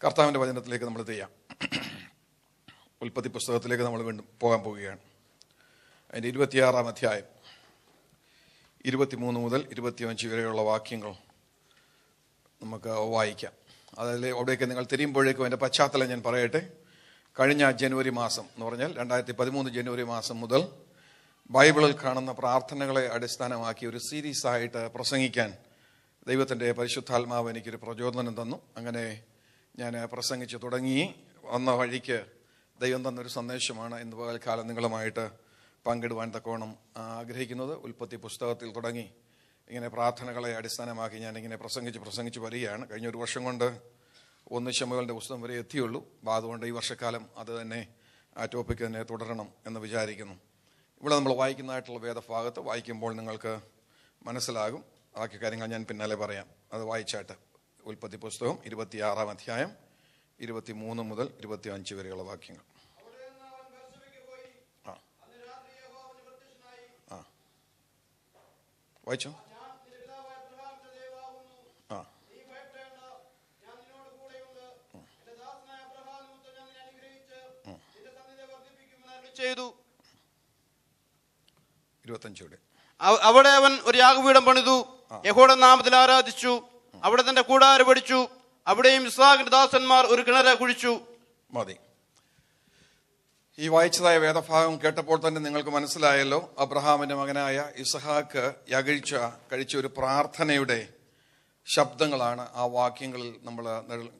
കർത്താവിൻ്റെ വചനത്തിലേക്ക് നമ്മൾ ചെയ്യാം. ഉൽപ്പത്തി പുസ്തകത്തിലേക്ക് നമ്മൾ വീണ്ടും പോകാൻ പോവുകയാണ്. അതിൻ്റെ 26-ാം അധ്യായം 23 മുതൽ 25 വരെയുള്ള വാക്യങ്ങൾ നമുക്ക് വായിക്കാം. അതിൽ അവിടെയൊക്കെ നിങ്ങൾ തിരിയുമ്പോഴേക്കും അതിൻ്റെ പശ്ചാത്തലം ഞാൻ പറയട്ടെ. കഴിഞ്ഞ ജനുവരി മാസം എന്ന് പറഞ്ഞാൽ 2013 ജനുവരി മാസം മുതൽ ബൈബിളിൽ കാണുന്ന പ്രാർത്ഥനകളെ അടിസ്ഥാനമാക്കി ഒരു സീരീസായിട്ട് പ്രസംഗിക്കാൻ ദൈവത്തിൻ്റെ പരിശുദ്ധാത്മാവ് എനിക്കൊരു പ്രചോദനം തന്നു. അങ്ങനെ ഞാൻ പ്രസംഗിച്ച് തുടങ്ങി. വന്ന വഴിക്ക് ദൈവം തന്നൊരു സന്ദേശമാണ് ഇന്ന് പകൽക്കാലം നിങ്ങളുമായിട്ട് പങ്കിടുവാൻ തക്കോണം ആഗ്രഹിക്കുന്നത്. ഉൽപ്പത്തി പുസ്തകത്തിൽ തുടങ്ങി ഇങ്ങനെ പ്രാർത്ഥനകളെ അടിസ്ഥാനമാക്കി ഞാനിങ്ങനെ പ്രസംഗിച്ച് വരികയാണ്. കഴിഞ്ഞ ഒരു വർഷം കൊണ്ട് 1 ശമൂവേലിൻ്റെ പുസ്തകം വരെ എത്തിയുള്ളൂ. അതുകൊണ്ട് ഈ വർഷക്കാലം അത് തന്നെ ആ ടോപ്പിക്ക് തന്നെ തുടരണം എന്ന് വിചാരിക്കുന്നു. ഇവിടെ നമ്മൾ വായിക്കുന്നതായിട്ടുള്ള വേദഭാഗത്ത് വായിക്കുമ്പോൾ നിങ്ങൾക്ക് മനസ്സിലാകും. ബാക്കി കാര്യങ്ങൾ ഞാൻ പിന്നാലെ പറയാം. അത് വായിച്ചാട്ട് ഉൽപ്പത്തി പുസ്തകം 26-ാം അധ്യായം 23 മുതൽ 25 വരെയുള്ള വാക്യങ്ങൾ. വായിച്ചോ. ചെയ്തു. 25 അവിടെ അവൻ ഒരു യാഗപീഠം പണിതു, യഹോവയുടെ നാമത്തിൽ ആരാധിച്ചു. അവിടെ തന്റെ കൂടാരം പഠിച്ചു. അവിടെയും ഇസ്ഹാക്കിന്റെ ദാസന്മാർ ഒരു കിണറ് കുഴിച്ചു. മതി. ഈ വായിച്ചതായ വേദഭാഗം കേട്ടപ്പോൾ തന്നെ നിങ്ങൾക്ക് മനസ്സിലായല്ലോ, അബ്രഹാമിന്റെ മകനായ ഇസ്ഹാക്ക് കഴിച്ച ഒരു പ്രാർത്ഥനയുടെ ശബ്ദങ്ങളാണ് ആ വാക്യങ്ങളിൽ നമ്മൾ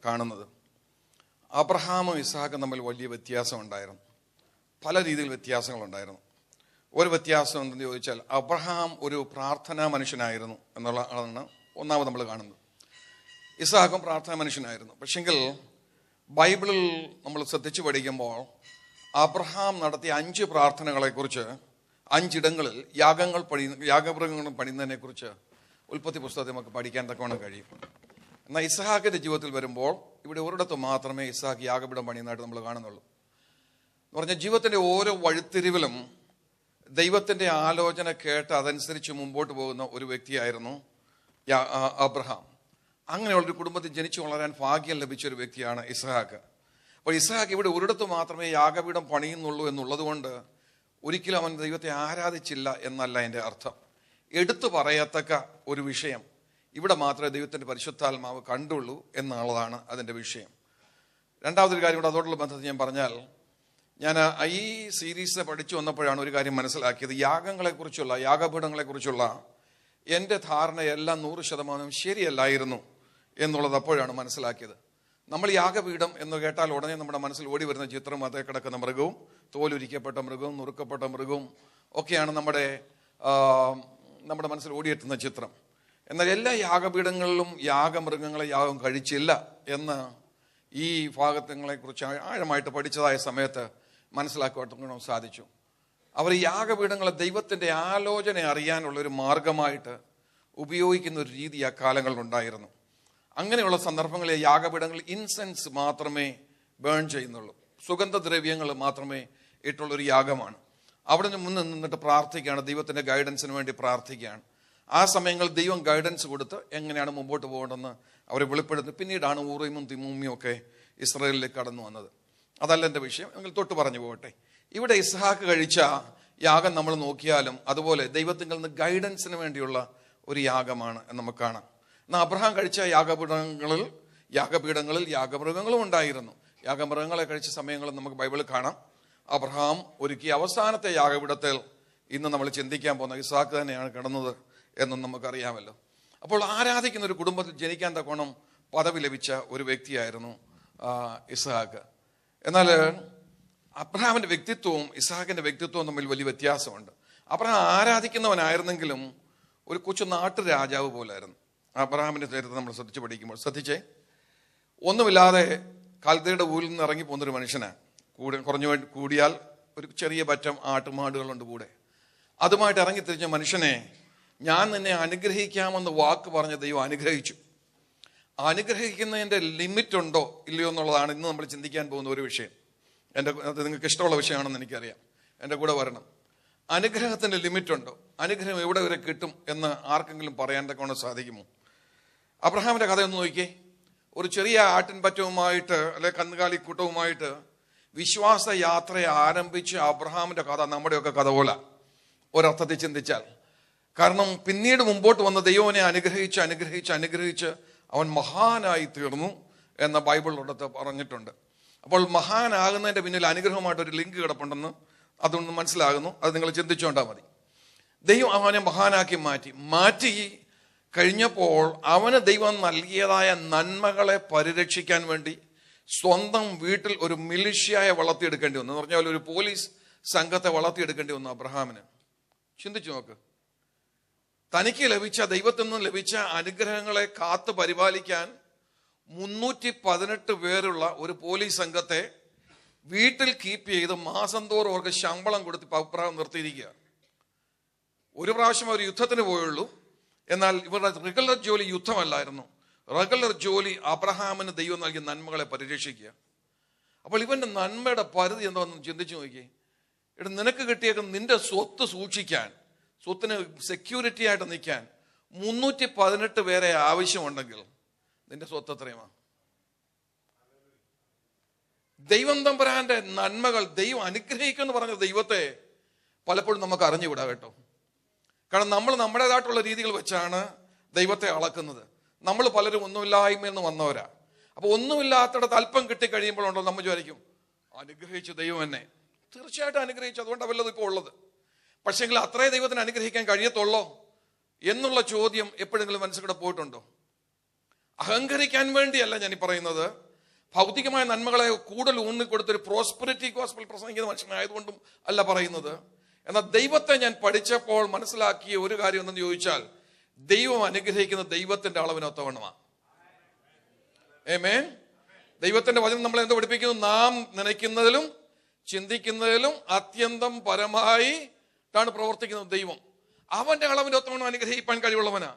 കാണുന്നത്. അബ്രഹാമും ഇസ്ഹാക്കും തമ്മിൽ വലിയ വ്യത്യാസമുണ്ടായിരുന്നു. പല രീതിയിൽ വ്യത്യാസങ്ങളുണ്ടായിരുന്നു. ഒരു വ്യത്യാസം എന്തെന്ന് ചോദിച്ചാൽ, അബ്രഹാം ഒരു പ്രാർത്ഥനാ മനുഷ്യനായിരുന്നു എന്നുള്ളതാണ് ഒന്നാമത് നമ്മൾ കാണുന്നത്. ഇസ്ഹാക്കും പ്രാർത്ഥനാ മനുഷ്യനായിരുന്നു. പക്ഷെങ്കിൽ ബൈബിളിൽ നമ്മൾ ശ്രദ്ധിച്ചു പഠിക്കുമ്പോൾ അബ്രഹാം നടത്തിയ 5 പ്രാർത്ഥനകളെക്കുറിച്ച് 5 ഇടങ്ങളിൽ യാഗമൃഗങ്ങൾ പണിയുന്നതിനെ കുറിച്ച് ഉൽപ്പത്തി പുസ്തകത്തിൽ നമുക്ക് പഠിക്കാൻ തക്കവണ്ണം കഴിയും. എന്നാൽ ഇസ്ഹാക്കിന്റെ ജീവിതത്തിൽ വരുമ്പോൾ ഇവിടെ ഒരിടത്ത് മാത്രമേ ഇസ്ഹാക്ക് യാഗപീഠം പണിയുന്നതായിട്ട് നമ്മൾ കാണുന്നുള്ളൂ. എന്ന് പറഞ്ഞാൽ ജീവിതത്തിന്റെ ഓരോ വഴിത്തിരിവിലും ദൈവത്തിന്റെ ആലോചന കേട്ട് അതനുസരിച്ച് മുമ്പോട്ട് പോകുന്ന ഒരു വ്യക്തിയായിരുന്നു അബ്രഹാം. അങ്ങനെയുള്ളൊരു കുടുംബത്തിൽ ജനിച്ചു വളരാൻ ഭാഗ്യം ലഭിച്ച ഒരു വ്യക്തിയാണ് ഇസ്ഹാക്ക്. അപ്പോൾ ഇസ്ഹാക്ക് ഇവിടെ ഒരിടത്ത് മാത്രമേ യാഗപീഠം പണിയുന്നുള്ളൂ എന്നുള്ളത് കൊണ്ട് ഒരിക്കലും അവൻ ദൈവത്തെ ആരാധിച്ചില്ല എന്നല്ല എൻ്റെ അർത്ഥം. എടുത്തു പറയത്തക്ക ഒരു വിഷയം ഇവിടെ മാത്രമേ ദൈവത്തിൻ്റെ പരിശുദ്ധാത്മാവ് കണ്ടുള്ളൂ എന്നുള്ളതാണ് അതിൻ്റെ വിഷയം. രണ്ടാമതൊരു കാര്യം കൂടെ അതോടുള്ള ബന്ധത്തിൽ ഞാൻ പറഞ്ഞാൽ, ഞാൻ ഈ സീരീസ് പഠിച്ചു വന്നപ്പോഴാണ് ഒരു കാര്യം മനസ്സിലാക്കിയത്. യാഗപീഠങ്ങളെക്കുറിച്ചുള്ള എൻ്റെ ധാരണയെല്ലാം 100% ശരിയല്ലായിരുന്നു എന്നുള്ളത് അപ്പോഴാണ് മനസ്സിലാക്കിയത്. നമ്മൾ യാഗപീഠം എന്ന് കേട്ടാൽ ഉടനെ നമ്മുടെ മനസ്സിൽ ഓടി വരുന്ന ചിത്രം അതേ കിടക്കുന്ന മൃഗവും തോലുരിക്കപ്പെട്ട മൃഗവും നുറുക്കപ്പെട്ട മൃഗവും ഒക്കെയാണ് നമ്മുടെ മനസ്സിൽ ഓടിയെത്തുന്ന ചിത്രം. എന്നാൽ എല്ലാ യാഗപീഠങ്ങളിലും യാഗമൃഗങ്ങളെ യാഗം കഴിച്ചില്ല എന്ന് ഈ ഭാഗങ്ങളെക്കുറിച്ച് ആഴമായിട്ട് പഠിച്ചതായ സമയത്ത് മനസ്സിലാക്കുവാൻ സാധിച്ചു. അവർ യാഗപീഠങ്ങളെ ദൈവത്തിൻ്റെ ആലോചന അറിയാനുള്ള ഒരു മാർഗമായിട്ട് ഉപയോഗിക്കുന്ന ഒരു രീതി ആ കാലങ്ങളിലുണ്ടായിരുന്നു. അങ്ങനെയുള്ള സന്ദർഭങ്ങളിൽ യാഗപീഠങ്ങളിൽ ഇൻസെൻസ് മാത്രമേ ബേൺ ചെയ്യുന്നുള്ളൂ, സുഗന്ധദ്രവ്യങ്ങൾ മാത്രമേ ഇട്ടുള്ളൊരു യാഗമാണ്. അവിടെ നിന്ന് മുന്നിൽ നിന്നിട്ട് പ്രാർത്ഥിക്കുകയാണ്, ദൈവത്തിൻ്റെ ഗൈഡൻസിന് വേണ്ടി പ്രാർത്ഥിക്കുകയാണ്. ആ സമയങ്ങളിൽ ദൈവം ഗൈഡൻസ് കൊടുത്ത് എങ്ങനെയാണ് മുമ്പോട്ട് പോകേണ്ടതെന്ന് അവരെ വെളിപ്പെടുത്തി. പിന്നീടാണ് ഊറീമും തിമ്മൂമിയും ഒക്കെ ഇസ്രായേലിലേക്ക് കടന്നു വന്നത്. അതല്ല എൻ്റെ വിഷയം, എങ്കിൽ തൊട്ട് പറഞ്ഞു പോകട്ടെ. ഇവിടെ ഇസ്ഹാക്ക് കഴിച്ച യാഗം നമ്മൾ നോക്കിയാലും അതുപോലെ ദൈവത്തിൽ നിന്ന് ഗൈഡൻസിന് വേണ്ടിയുള്ള ഒരു യാഗമാണ് എന്ന് നമുക്ക് കാണാം. എന്നാൽ അബ്രഹാം കഴിച്ച യാഗപീഠങ്ങളിൽ യാഗമൃഗങ്ങളും ഉണ്ടായിരുന്നു. യാഗമൃഗങ്ങളെ കഴിച്ച സമയങ്ങളിൽ നമുക്ക് ബൈബിളിൽ കാണാം. അബ്രഹാം ഒരുക്കിയ അവസാനത്തെ യാഗപീഠത്തിൽ ഇന്ന് നമ്മൾ ചിന്തിക്കാൻ പോകുന്ന ഇസ്ഹാക്ക് തന്നെയാണ് കിടന്നത് എന്നും നമുക്കറിയാമല്ലോ. അപ്പോൾ ആരാധിക്കുന്ന ഒരു കുടുംബത്തിൽ ജനിക്കാൻ തക്കോണം പദവി ലഭിച്ച ഒരു വ്യക്തിയായിരുന്നു ഇസ്ഹാക്ക്. എന്നാൽ അബ്രഹാമിന്റെ വ്യക്തിത്വവും ഇസ്ഹാക്കിന്റെ വ്യക്തിത്വവും തമ്മിൽ വലിയ വ്യത്യാസമുണ്ട്. അബ്രഹാം ആരാധിക്കുന്നവനായിരുന്നെങ്കിലും ഒരു കൊച്ചു നാട്ടുരാജാവ് പോലായിരുന്നു. അബ്രഹാമിന്റെ ചരിത്രം നമ്മൾ ശ്രദ്ധിച്ചേ, ഒന്നുമില്ലാതെ കൽദയുടെ ഊരിൽ നിന്ന് ഇറങ്ങി പോകുന്നൊരു മനുഷ്യനാണ്. കൂടിയാൽ ഒരു ചെറിയ പറ്റം ആട്ടുമാടുകളുണ്ട് കൂടെ. അതുമായിട്ട് ഇറങ്ങിത്തിരിച്ച മനുഷ്യനെ ഞാൻ നിന്നെ അനുഗ്രഹിക്കാമെന്ന് വാക്ക് പറഞ്ഞ ദൈവം അനുഗ്രഹിച്ചു. അനുഗ്രഹിക്കുന്നതിൻ്റെ ലിമിറ്റ് ഉണ്ടോ ഇല്ലയോ എന്നുള്ളതാണ് ഇന്ന് നമ്മൾ ചിന്തിക്കാൻ പോകുന്ന ഒരു വിഷയം. അത് നിങ്ങൾക്ക് ഇഷ്ടമുള്ള വിഷയമാണെന്ന് എനിക്കറിയാം. എൻ്റെ കൂടെ വരണം. അനുഗ്രഹത്തിൻ്റെ ലിമിറ്റ് ഉണ്ടോ? അനുഗ്രഹം എവിടെ വരെ കിട്ടും എന്ന് ആർക്കെങ്കിലും പറയാൻ തക്കവണ്ണം സാധിക്കുമോ? അബ്രഹാമിന്റെ കഥ ഒന്ന് നോക്കിയേ. ഒരു ചെറിയ ആട്ടിൻപറ്റവുമായിട്ട് അല്ലെ കന്നുകാലിക്കൂട്ടവുമായിട്ട് വിശ്വാസ യാത്രയെ ആരംഭിച്ച അബ്രഹാമിന്റെ കഥ നമ്മുടെയൊക്കെ കഥ പോലെ ഒരർത്ഥത്തിൽ ചിന്തിച്ചാൽ. കാരണം പിന്നീട് മുമ്പോട്ട് വന്ന ദൈവനെ അനുഗ്രഹിച്ച് അനുഗ്രഹിച്ച് അനുഗ്രഹിച്ച് അവൻ മഹാനായി തീർന്നു എന്ന ബൈബിളിലൊടത്ത് പറഞ്ഞിട്ടുണ്ട്. അപ്പോൾ മഹാനാകുന്നതിന്റെ പിന്നിൽ അനുഗ്രഹമായിട്ടൊരു ലിങ്ക് കിടപ്പുണ്ടെന്ന് അതൊന്ന് മനസ്സിലാകുന്നു. അത് നിങ്ങൾ ചിന്തിച്ചുകൊണ്ടാൽ മതി. ദൈവം അവനെ മഹാനാക്കി മാറ്റി കഴിഞ്ഞപ്പോൾ അവന് ദൈവം നൽകിയതായ നന്മകളെ പരിരക്ഷിക്കാൻ വേണ്ടി സ്വന്തം വീട്ടിൽ ഒരു മിലിഷ്യയെ വളർത്തിയെടുക്കേണ്ടി വന്നു. എന്ന് പറഞ്ഞാൽ ഒരു പോലീസ് സംഘത്തെ വളർത്തിയെടുക്കേണ്ടി വന്നു അബ്രഹാമിന്. ചിന്തിച്ചു നോക്ക്. തനിക്ക് ലഭിച്ച ദൈവത്തിൽ നിന്നും ലഭിച്ച അനുഗ്രഹങ്ങളെ കാത്തു പരിപാലിക്കാൻ 318 പേരുള്ള ഒരു പോലീസ് സംഘത്തെ വീട്ടിൽ കീപ്പ് ചെയ്ത് മാസം തോറും അവർക്ക് ശമ്പളം കൊടുത്ത് അബ്രഹാം നിർത്തിയിരിക്കുക. ഒരു പ്രാവശ്യം അവർ യുദ്ധത്തിന് പോയുള്ളൂ. എന്നാൽ ഇവരുടെ റെഗുലർ ജോലി യുദ്ധമല്ലായിരുന്നു. റെഗുലർ ജോലി അബ്രഹാമിന് ദൈവം നൽകിയ നന്മകളെ പരിരക്ഷിക്കുക. അപ്പോൾ ഇവന്റെ നന്മയുടെ പരിധി എന്താണെന്ന് ചിന്തിച്ചു നോക്കിയേ. ഇവിടെ നിനക്ക് കിട്ടിയേക്കും നിന്റെ സ്വത്ത് സൂക്ഷിക്കാൻ, സ്വത്തിന് സെക്യൂരിറ്റി ആയിട്ട് നിൽക്കാൻ 318 പേരെ ആവശ്യമുണ്ടെങ്കിൽ നിന്റെ സ്വത്ത് എത്രയുമാണ്? ദൈവം തമ്പുരാന്റെ നന്മകൾ, ദൈവം അനുഗ്രഹിക്കുമെന്ന് പറഞ്ഞ ദൈവത്തെ പലപ്പോഴും നമുക്ക് അറിഞ്ഞുകൂടാ കേട്ടോ. കാരണം നമ്മൾ നമ്മുടേതായിട്ടുള്ള രീതികൾ വെച്ചാണ് ദൈവത്തെ അളക്കുന്നത്. നമ്മൾ പലരും ഒന്നുമില്ലായ്മയിൽ നിന്ന് വന്നവരാ. അപ്പൊ ഒന്നുമില്ലാത്തിടത്ത് അല്പം കിട്ടിക്കഴിയുമ്പോഴുണ്ടോ നമ്മൾ വിചാരിക്കും അനുഗ്രഹിച്ചു ദൈവം എന്നെ. തീർച്ചയായിട്ടും അനുഗ്രഹിച്ചു, അതുകൊണ്ടാണ് വല്ലതും ഇപ്പോൾ ഉള്ളത്. പക്ഷെങ്കിൽ അത്രേ ദൈവത്തിന് അനുഗ്രഹിക്കാൻ കഴിയത്തുള്ളോ എന്നുള്ള ചോദ്യം എപ്പോഴെങ്കിലും മനസ്സിലൂടെ പോയിട്ടുണ്ടോ? അഹങ്കരിക്കാൻ വേണ്ടിയല്ല ഞാൻ ഈ പറയുന്നത്. ഭൗതികമായ നന്മകളെ കൂടുതൽ ഊന്നിക്കൊടുത്തൊരു പ്രോസ്പെരിറ്റി ഗോസ്പൽ പ്രസംഗിക്കുന്ന മനുഷ്യനായതുകൊണ്ടും അല്ല പറയുന്നത്. എന്നാൽ ദൈവത്തെ ഞാൻ പഠിച്ചപ്പോൾ മനസ്സിലാക്കിയ ഒരു കാര്യം എന്തെന്ന് ചോദിച്ചാൽ, ദൈവം അനുഗ്രഹിക്കുന്ന ദൈവത്തിന്റെ അളവിനൊത്തവണ്ണമാണ്. ആമേൻ. ദൈവത്തിന്റെ വചനം നമ്മളെ എന്ത് പഠിപ്പിക്കുന്നു? നാം നനയ്ക്കുന്നതിലും ചിന്തിക്കുന്നതിലും അത്യന്തം പരമായി ാണ് പ്രവർത്തിക്കുന്നത് ദൈവം. അവന്റെ അളവിന്റെ ഒത്തവണ്ണം അനുഗ്രഹിക്കാൻ കഴിവുള്ളവനാ.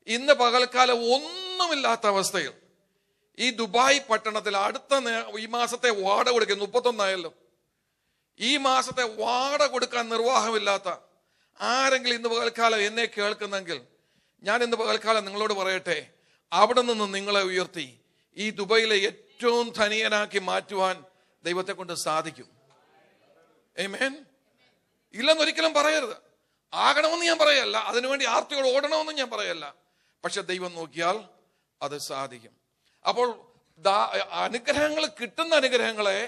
ഇന്ന് പകൽക്കാലം ഒന്നുമില്ലാത്ത അവസ്ഥയിൽ ഈ ദുബായ് പട്ടണത്തിൽ ഈ മാസത്തെ വാടക കൊടുക്കുക 31 ഈ മാസത്തെ വാടക കൊടുക്കാൻ നിർവാഹമില്ലാത്ത ആരെങ്കിലും ഇന്ന് പകൽക്കാലം എന്നെ കേൾക്കുന്നെങ്കിൽ ഞാൻ ഇന്ന് പകൽക്കാലം നിങ്ങളോട് പറയട്ടെ, അവിടെ നിന്ന് നിങ്ങളെ ഉയർത്തി ഈ ദുബൈയിലെ ഏറ്റവും ധനികനാക്കി മാറ്റുവാൻ ദൈവത്തെ കൊണ്ട് സാധിക്കും. ആമേൻ. ഇല്ലെന്നൊരിക്കലും പറയരുത്. ആകണമെന്ന് ഞാൻ പറയല്ല, അതിനുവേണ്ടി ആർത്തിയോട് ഓടണമെന്നും ഞാൻ പറയല്ല. പക്ഷെ ദൈവം നോക്കിയാൽ അത് സാധിക്കും. അപ്പോൾ അനുഗ്രഹങ്ങൾ, കിട്ടുന്ന അനുഗ്രഹങ്ങളെ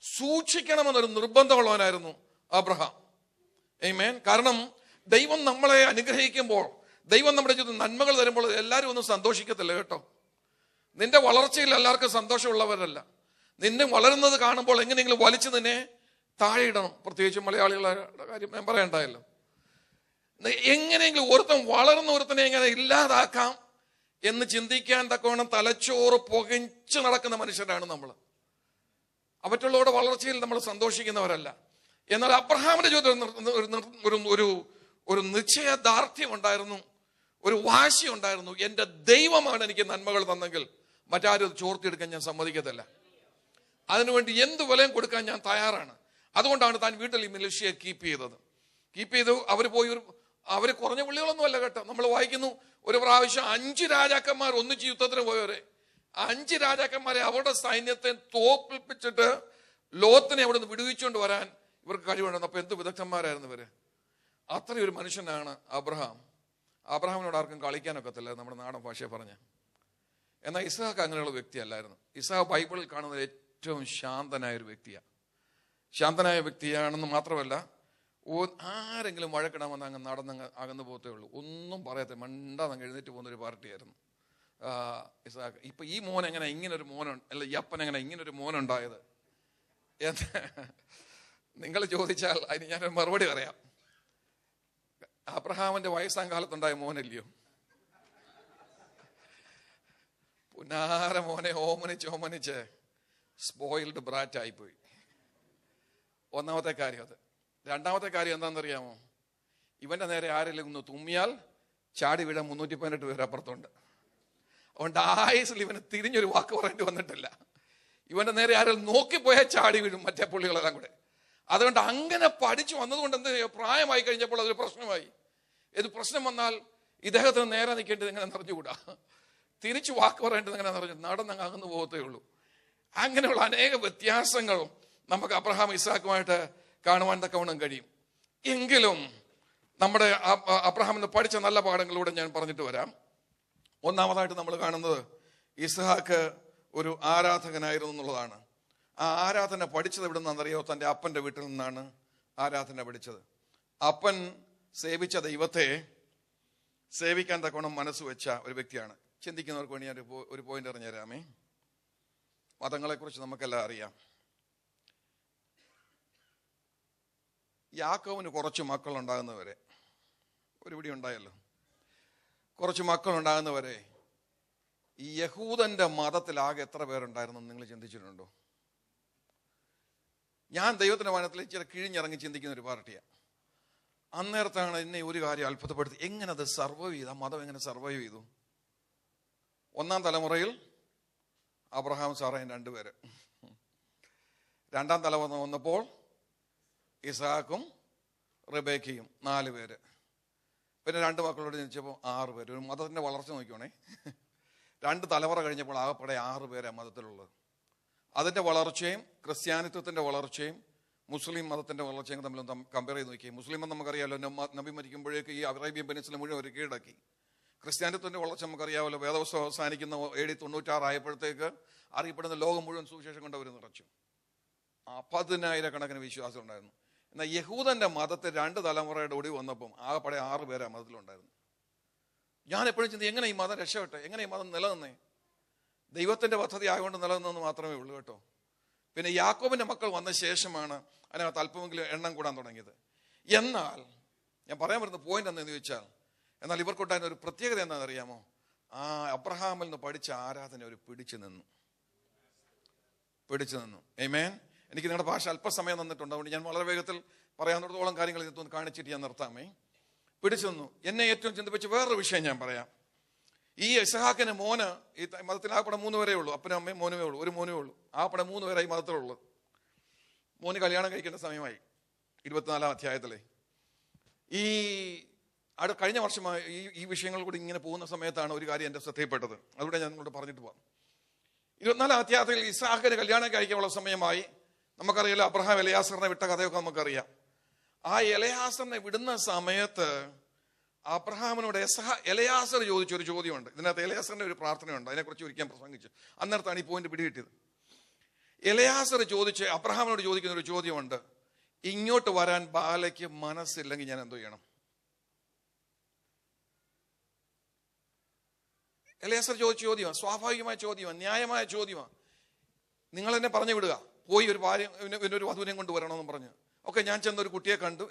സൂക്ഷിക്കണമെന്നൊരു നിർബന്ധമുള്ളവനായിരുന്നു അബ്രഹാം. ആമേൻ. കാരണം ദൈവം നമ്മളെ അനുഗ്രഹിക്കുമ്പോൾ, ദൈവം നമ്മുടെ ജീവിതത്തിൽ നന്മകൾ തരുമ്പോൾ എല്ലാവരും ഒന്നും സന്തോഷിക്കത്തില്ല കേട്ടോ. നിന്റെ വളർച്ചയിൽ എല്ലാവർക്കും സന്തോഷമുള്ളവരല്ല. നിന്നെ വളരുന്നത് കാണുമ്പോൾ എങ്ങനെയെങ്കിലും വലിച്ചു നിന്നെ താഴെ ഇടണം. പ്രത്യേകിച്ച് മലയാളികളുടെ കാര്യം ഞാൻ പറയണ്ടായല്ലോ. എങ്ങനെയെങ്കിലും വളർന്ന ഒരുത്തനെ എങ്ങനെ ഇല്ലാതാക്കാം എന്ന് ചിന്തിക്കാൻ തക്കവണ്ണം തലച്ചോറ് പുകച്ചു നടക്കുന്ന മനുഷ്യരാണ് നമ്മൾ. മറ്റുള്ളവരുടെ വളർച്ചയിൽ നമ്മൾ സന്തോഷിക്കുന്നവരല്ല. എന്നാൽ അബ്രഹാമിന്റെ ജീവിതത്തിൽ ഒരു നിശ്ചയദാർഢ്യം ഉണ്ടായിരുന്നു, ഒരു വാശി ഉണ്ടായിരുന്നു. എന്റെ ദൈവമാണ് എനിക്ക് നന്മകൾ തന്നെങ്കിൽ മറ്റാരും ചോർത്തിയെടുക്കാൻ ഞാൻ സമ്മതിക്കത്തില്ല. അതിനുവേണ്ടി എന്ത് വിലയും കൊടുക്കാൻ ഞാൻ തയ്യാറാണ്. അതുകൊണ്ടാണ് താൻ വീട്ടിൽ ഈ മിലിഷ്യയെ കീപ്പ് ചെയ്തു. അവര് കുറഞ്ഞ പുള്ളികളൊന്നും അല്ല കേട്ടോ. നമ്മൾ വായിക്കുന്നു, ഒരു പ്രാവശ്യം 5 രാജാക്കന്മാർ ഒന്നിച്ച് യുദ്ധത്തിന് പോയവരെ, 5 രാജാക്കന്മാരെ അവരുടെ സൈന്യത്തെ തോൽപ്പിച്ചിട്ട് ലോത്തിനെ അവിടെ നിന്ന് വിടുവിച്ചുകൊണ്ട് വരാൻ ഇവർക്ക് കഴിവുണ്ടെന്ന്. അപ്പൊ എന്ത് വിദഗ്ധന്മാരായിരുന്നു ഇവര്. അത്രയൊരു മനുഷ്യനാണ് അബ്രഹാം. അബ്രഹാമിനോട് ആർക്കും കളിക്കാനൊക്കത്തില്ല, നമ്മുടെ നാടൻ ഭാഷയെ പറഞ്ഞ. എന്നാൽ ഇസ്ഹാക്ക് അങ്ങനെയുള്ള വ്യക്തിയല്ലായിരുന്നു. ഇസ്ഹാക്ക് ബൈബിളിൽ കാണുന്ന ഏറ്റവും ശാന്തനായൊരു വ്യക്തിയാണ്. ശാന്തനായ വ്യക്തിയാണെന്ന് മാത്രമല്ല, ആരെങ്കിലും വഴക്കിടാമെന്ന് അങ്ങ് നടന്നങ്ങ് അകന്നു പോകത്തേ ഉള്ളൂ. ഒന്നും പറയത്തെ മണ്ടാന്നങ്ങ് എഴുന്നേറ്റ് പോകുന്നൊരു പാർട്ടിയായിരുന്നു ഇസ്ഹാക്ക്. ഇപ്പൊ ഈ മോൻ എങ്ങനെ ഇങ്ങനൊരു അല്ല ഈ അപ്പൻ എങ്ങനെ ഇങ്ങനൊരു മോനുണ്ടായത് എന്ന് നിങ്ങൾ ചോദിച്ചാൽ അതിന് ഞാനൊരു മറുപടി പറയാം. അബ്രഹാമിന്റെ വയസ്സാം കാലത്തുണ്ടായ മോനല്ലയോ. പുനാര മോനെ ഓമനിച്ച് സ്പോയിൽഡ് ബ്രാറ്റായിപ്പോയി. ഒന്നാമത്തെ കാര്യം അത്. രണ്ടാമത്തെ കാര്യം എന്താണെന്നറിയാമോ? ഇവന്റെ നേരെ ആരെങ്കിലും ഒന്ന് തുമ്മിയാൽ ചാടി വീഴാൻ 318 പേര് അപ്പുറത്തുണ്ട്. അതുകൊണ്ട് ആയുസിൽ ഇവന് തിരിഞ്ഞൊരു വാക്ക് പറയേണ്ടി വന്നിട്ടില്ല. ഇവന്റെ നേരെ ആരെങ്കിലും നോക്കിപ്പോയാൽ ചാടി വീഴും മറ്റേ പുള്ളികളെല്ലാം കൂടെ. അതുകൊണ്ട് അങ്ങനെ പഠിച്ചു വന്നതുകൊണ്ട് എന്ത് പ്രായമായി കഴിഞ്ഞപ്പോൾ അതൊരു പ്രശ്നമായി. ഇത് പ്രശ്നം വന്നാൽ ഇദ്ദേഹത്തിന് നേരെ നിൽക്കേണ്ടത് എങ്ങനെ നിറഞ്ഞുകൂടാ. തിരിച്ചു വാക്ക് പറയേണ്ടത് എങ്ങനെയാണെന്ന് പറഞ്ഞു നടന്നങ്ങ് അകന്നു പോകത്തേ ഉള്ളൂ. അങ്ങനെയുള്ള അനേക വ്യത്യാസങ്ങൾ നമുക്ക് അബ്രഹാം ഇസ്ഹാക്കുമായിട്ട് കാണുവാൻ തക്കവണ്ണം കഴിയും. എങ്കിലും നമ്മുടെ അബ്രഹാമിന് പഠിച്ച നല്ല പാഠങ്ങളിലൂടെ ഞാൻ പറഞ്ഞിട്ട് വരാം. ഒന്നാമതായിട്ട് നമ്മൾ കാണുന്നത് ഇസ്ഹാക്ക് ഒരു ആരാധകനായിരുന്നു എന്നുള്ളതാണ്. ആ ആരാധന പഠിച്ചത് എവിടെ നിന്നാണെന്നറിയോ? തൻ്റെ അപ്പൻ്റെ വീട്ടിൽ നിന്നാണ് ആരാധന പഠിച്ചത്. അപ്പൻ സേവിച്ച ദൈവത്തെ സേവിക്കാൻ തക്കവണ്ണം മനസ്സ് വെച്ച ഒരു വ്യക്തിയാണ്. ചിന്തിക്കുന്നവർക്ക് വേണ്ടി ഞാൻ ഒരു പോയിന്റ് അറിഞ്ഞു തരാമേ. മതങ്ങളെക്കുറിച്ച് നമുക്കെല്ലാം അറിയാം. യാക്കോബിന് കുറച്ച് മക്കളുണ്ടാകുന്നവരെ, ഒരു പിടി ഉണ്ടായല്ലോ, കുറച്ച് മക്കളുണ്ടാകുന്നവരെ ഈ യഹൂദന്റെ മതത്തിലാകെ എത്ര പേരുണ്ടായിരുന്നു നിങ്ങൾ ചിന്തിച്ചിട്ടുണ്ടോ? ഞാൻ ദൈവത്തിന്റെ വനത്തിൽ ഇച്ചിരി കിഴിഞ്ഞിറങ്ങി ചിന്തിക്കുന്ന ഒരു പാർട്ടിയാണ്. അന്നേരത്താണ് എന്നെ ഒരു കാര്യം അത്ഭുതപ്പെടുത്തി. എങ്ങനെ അത് സർവൈവ് ചെയ്തു? ആ മതം എങ്ങനെ സർവൈവ് ചെയ്തു? ഒന്നാം തലമുറയിൽ അബ്രഹാം സാറയും 2 പേര്. രണ്ടാം തലമുറ വന്നപ്പോൾ ഇസ്ഹാക്കും റിബേക്കയും 4 പേര്. പിന്നെ 2 മക്കളോട് ജനിച്ചപ്പോൾ 6 പേര്. ഒരു മതത്തിന്റെ വളർച്ച നോക്കിക്കോണേ. 2 തലമുറ കഴിഞ്ഞപ്പോൾ ആകെപ്പാടെ 6 പേരാണ് മതത്തിലുള്ളത്. അതിന്റെ വളർച്ചയും ക്രിസ്ത്യാനിത്വത്തിന്റെ വളർച്ചയും മുസ്ലിം മതത്തിന്റെ വളർച്ചയും തമ്മിൽ കമ്പയർ ചെയ്ത് നോക്കി. മുസ്ലിം മതം നമുക്കറിയാമല്ലോ, നബി മരിക്കുമ്പോഴേക്ക് ഈ അറേബ്യൻ പെനിൻസുല മുഴുവൻ ഒരു കീഴടക്കി. ക്രിസ്ത്യാനിത്വത്തിന്റെ വളർച്ച നമുക്കറിയാമല്ലോ, വേദപുസ്തകം അവസാനിക്കുന്ന AD 96 ആയപ്പോഴത്തേക്ക് അറിയപ്പെടുന്ന ലോകം മുഴുവൻ സുവിശേഷം കൊണ്ട് അവർ നിറച്ചു. 10,000 വിശ്വാസം ഉണ്ടായിരുന്നു. എന്നാൽ യഹൂദന്റെ മതത്തിൽ 2 തലമുറയുടെ ഒടിവ് വന്നപ്പം ആകെപ്പാടെ 6 പേരാ മതത്തിലുണ്ടായിരുന്നു. ഞാൻ എപ്പോഴും ചിന്തി, എങ്ങനെ ഈ മതം രക്ഷപ്പെട്ടെ? എങ്ങനെ ഈ മതം നിലനിന്നേ? ദൈവത്തിന്റെ പദ്ധതി ആയതുകൊണ്ട് നിലനിന്നെന്ന് മാത്രമേ ഉള്ളൂ കേട്ടോ. പിന്നെ യാക്കോബിന്റെ മക്കൾ വന്ന ശേഷമാണ് അതിനകത്ത് അല്പമെങ്കിലും എണ്ണം കൂടാൻ തുടങ്ങിയത്. എന്നാൽ ഞാൻ പറയാൻ വരുന്ന പോയിന്റ് എന്താണെന്ന് ചോദിച്ചാൽ, എന്നാൽ ഇവർക്കുണ്ടായിരുന്ന ഒരു പ്രത്യേകത എന്താണെന്ന് അറിയാമോ? ആ അബ്രഹാമിൽ നിന്ന് പഠിച്ച ആരാധന ഒരു പിടിച്ചു നിന്നു. ആമേൻ. എനിക്ക് നിങ്ങളുടെ ഭാഷ അല്പസമയം തന്നിട്ടുണ്ട്, അതുകൊണ്ട് ഞാൻ വളരെ വേഗത്തിൽ പറയാവുന്നിടത്തോളം കാര്യങ്ങൾ ഇതിനകത്തൊന്ന് കാണിച്ചിട്ട് ഞാൻ നിർത്താമേ. പിടിച്ചു നിന്നു. എന്നെ ഏറ്റവും ചിന്തിപ്പിച്ച വേറൊരു വിഷയം ഞാൻ പറയാം. ഈ ഇസ്ഹാക്കിന് മോന് ഈ മതത്തിൽ ആകെപ്പാടെ 3 പേരേ ഉള്ളൂ. അപ്പനും അമ്മയും മോനുമേ ഉള്ളൂ, ഒരു മോനേ ഉള്ളൂ. ആകെപ്പാടെ 3 പേരായി മതത്തിലുള്ളത്. മോന് കല്യാണം കഴിക്കേണ്ട സമയമായി. 24-ാം അധ്യായത്തിലെ ഈ കഴിഞ്ഞ വർഷമായി ഈ വിഷയങ്ങൾ കൂടി ഇങ്ങനെ പോകുന്ന സമയത്താണ് ഒരു കാര്യം എൻ്റെ ശ്രദ്ധയിൽപ്പെട്ടത്. അതുകൂടെ ഞാൻ നിങ്ങളോട് പറഞ്ഞിട്ട് പോകാം. 24-ാം അധ്യായത്തിൽ ഇസ്ഹാക്കിന് കല്യാണം കഴിക്കാനുള്ള സമയമായി. നമുക്കറിയാലോ, അബ്രഹാം എലയാസറിനെ വിട്ട കഥയൊക്കെ നമുക്കറിയാം. ആ എലയാസറിനെ വിടുന്ന സമയത്ത് അബ്രഹാമിനോട് എലയാസർ ചോദിച്ചൊരു ചോദ്യമുണ്ട്. ഇതിനകത്ത് എലയാസറിന്റെ ഒരു പ്രാർത്ഥനയുണ്ട്, അതിനെക്കുറിച്ച് ഒരിക്കൽ പ്രസംഗിച്ചു. അന്നേരത്താണ് ഈ പോയിന്റ് പിടികിട്ടിയത്. എലയാസർ അബ്രഹാമിനോട് ചോദിക്കുന്ന ഒരു ചോദ്യമുണ്ട്. ഇങ്ങോട്ട് വരാൻ ബാലയ്ക്ക് മനസ്സില്ലെങ്കിൽ ഞാൻ എന്തോ ചെയ്യണം? എലയാസർ ചോദിച്ച ചോദ്യമാണ്, സ്വാഭാവികമായ ചോദ്യമാണ്, ന്യായമായ ചോദ്യമാണ്. നിങ്ങൾ എന്നെ പറഞ്ഞു വിടുക, പോയി ഒരു വധുവിനെ കൊണ്ട് വരണമെന്ന് പറഞ്ഞു. ഓക്കെ, ഞാൻ ചെന്ന ഒരു കുട്ടിയെ കണ്ടു,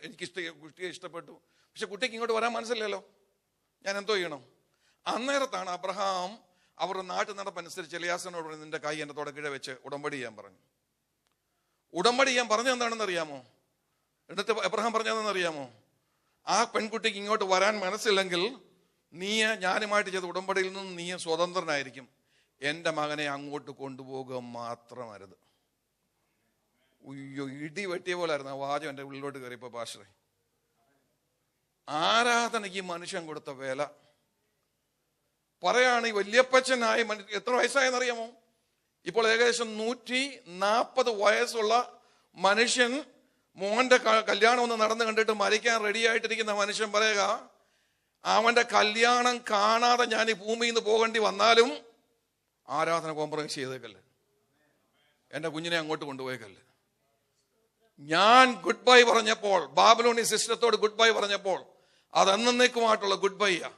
കുട്ടിയെ ഇഷ്ടപ്പെട്ടു. പക്ഷെ കുട്ടിക്ക് ഇങ്ങോട്ട് വരാൻ മനസ്സില്ലല്ലോ, ഞാൻ എന്തോ ചെയ്യണം? അന്നേരത്താണ് അബ്രഹാം അവരുടെ നാട്ടു നടപ്പനുസരിച്ച് എലയാസറിനോട് പറഞ്ഞു, നിന്റെ കൈ എൻ്റെ തുടക്കിഴ വെച്ച് ഉടമ്പടി ചെയ്യാൻ പറഞ്ഞു. ഉടമ്പടി ചെയ്യാൻ പറഞ്ഞത് എന്താണെന്ന് അറിയാമോ? എന്നിട്ട് അബ്രഹാം പറഞ്ഞതെന്ന് അറിയാമോ? ആ പെൺകുട്ടിക്ക് ഇങ്ങോട്ട് വരാൻ മനസ്സില്ലെങ്കിൽ ഞാനുമായിട്ട് ചെയ്ത ഉടമ്പടിയിൽ നിന്നും നീ സ്വതന്ത്രനായിരിക്കും. എൻ്റെ മകനെ അങ്ങോട്ട് കൊണ്ടുപോകുക മാത്രമരുത്. ഉയ്യോ, ഇടി വെട്ടിയ പോലായിരുന്നു ആ വാചകം എൻ്റെ ഉള്ളിലോട്ട് കയറിയപ്പോ. പാസ്റ്ററെ, ആരാധനയ്ക്ക് മനുഷ്യൻ കൊടുത്ത വില പറയാണ്. ഈ വല്യപ്പച്ചനായ എത്ര വയസ്സായെന്നറിയാമോ? ഇപ്പോൾ ഏകദേശം 140 വയസ്സുള്ള മനുഷ്യൻ മോന്റെ കല്യാണം ഒന്ന് നടന്നു കണ്ടിട്ട് മരിക്കാൻ റെഡി ആയിട്ടിരിക്കുന്ന മനുഷ്യൻ പറയുക, അവന്റെ കല്യാണം കാണാതെ ഞാൻ ഈ ഭൂമിയിൽ നിന്ന് പോകേണ്ടി വന്നാലും ആരാധന കോംപ്രമൈസ് ചെയ്തേക്കല്ലേ, എന്റെ കുഞ്ഞിനെ അങ്ങോട്ട് കൊണ്ടുപോയേക്കല്ലേ. ഞാൻ ഗുഡ് ബൈ പറഞ്ഞപ്പോൾ, ബാബിലോണി സിസ്റ്റത്തോട് ഗുഡ് ബൈ പറഞ്ഞപ്പോൾ, അത് എന്നേക്കുമായിട്ടുള്ള ഗുഡ് ബൈയാ.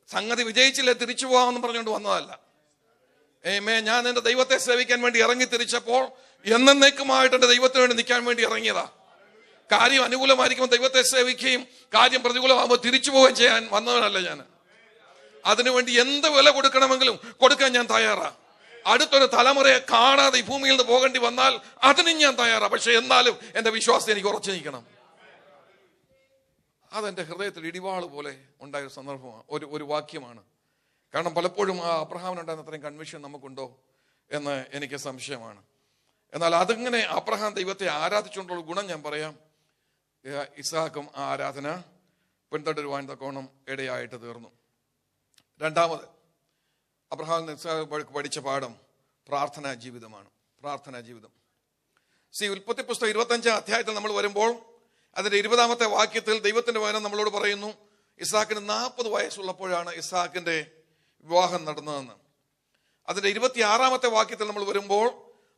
സംഗതി വിജയിച്ചില്ലേ, തിരിച്ചു പോകാമെന്ന് പറഞ്ഞുകൊണ്ട് വന്നതല്ല. ഞാൻ എന്റെ ദൈവത്തെ സേവിക്കാൻ വേണ്ടി ഇറങ്ങി തിരിച്ചപ്പോൾ എന്നേക്കുമായിട്ട് എന്റെ ദൈവത്തിന് വേണ്ടി നിൽക്കാൻ വേണ്ടി ഇറങ്ങിയതാ. കാര്യം അനുകൂലമായിരിക്കുമ്പോൾ ദൈവത്തെ സേവിക്കുകയും കാര്യം പ്രതികൂലമാകുമ്പോൾ തിരിച്ചു പോവുകയും ചെയ്യാൻ വന്നവനല്ല ഞാൻ. അതിനുവേണ്ടി എന്ത് വില കൊടുക്കണമെങ്കിലും കൊടുക്കാൻ ഞാൻ തയ്യാറാ. അടുത്തൊരു തലമുറയെ കാണാതെ ഈ ഭൂമിയിൽ നിന്ന് പോകേണ്ടി വന്നാൽ അതിനും ഞാൻ തയ്യാറാ. പക്ഷെ എന്നാലും എന്റെ വിശ്വാസത്തെ എനിക്ക് ഉറച്ചു നിൽക്കണം. അതെന്റെ ഹൃദയത്തിൽ ഇടിവാള് പോലെ ഉണ്ടായൊരു സന്ദർഭമാണ്, ഒരു വാക്യമാണ്. കാരണം പലപ്പോഴും ആ അബ്രഹാമിനുണ്ടായിരുന്ന അത്രയും കൺവിക്ഷൻ നമുക്കുണ്ടോ എന്ന് എനിക്ക് സംശയമാണ്. എന്നാൽ അതിങ്ങനെ അബ്രഹാം ദൈവത്തെ ആരാധിച്ചുകൊണ്ടുള്ള ഗുണം ഞാൻ പറയാം. ഇസ്ഹാക്കും ആ ആരാധന പിന്തുടരുവാൻ തക്കോണം ഇടയായിട്ട് തീർന്നു. രണ്ടാമത്, അബ്രഹാം പഠിച്ച പാഠം പ്രാർത്ഥനാ ജീവിതമാണ്. പ്രാർത്ഥനാ ജീവിതം. ഉൽപ്പത്തി പുസ്തകം 25 അധ്യായത്തിൽ നമ്മൾ വരുമ്പോൾ അതിന്റെ 20-ാമത്തെ വാക്യത്തിൽ ദൈവത്തിന്റെ വചനം നമ്മളോട് പറയുന്നു, ഇസ്ഹാക്കിന് 40 വയസ്സുള്ളപ്പോഴാണ് ഇസ്ഹാക്കിന്റെ വിവാഹം നടന്നതെന്ന്. അതിന്റെ 26-ാമത്തെ വാക്യത്തിൽ നമ്മൾ വരുമ്പോൾ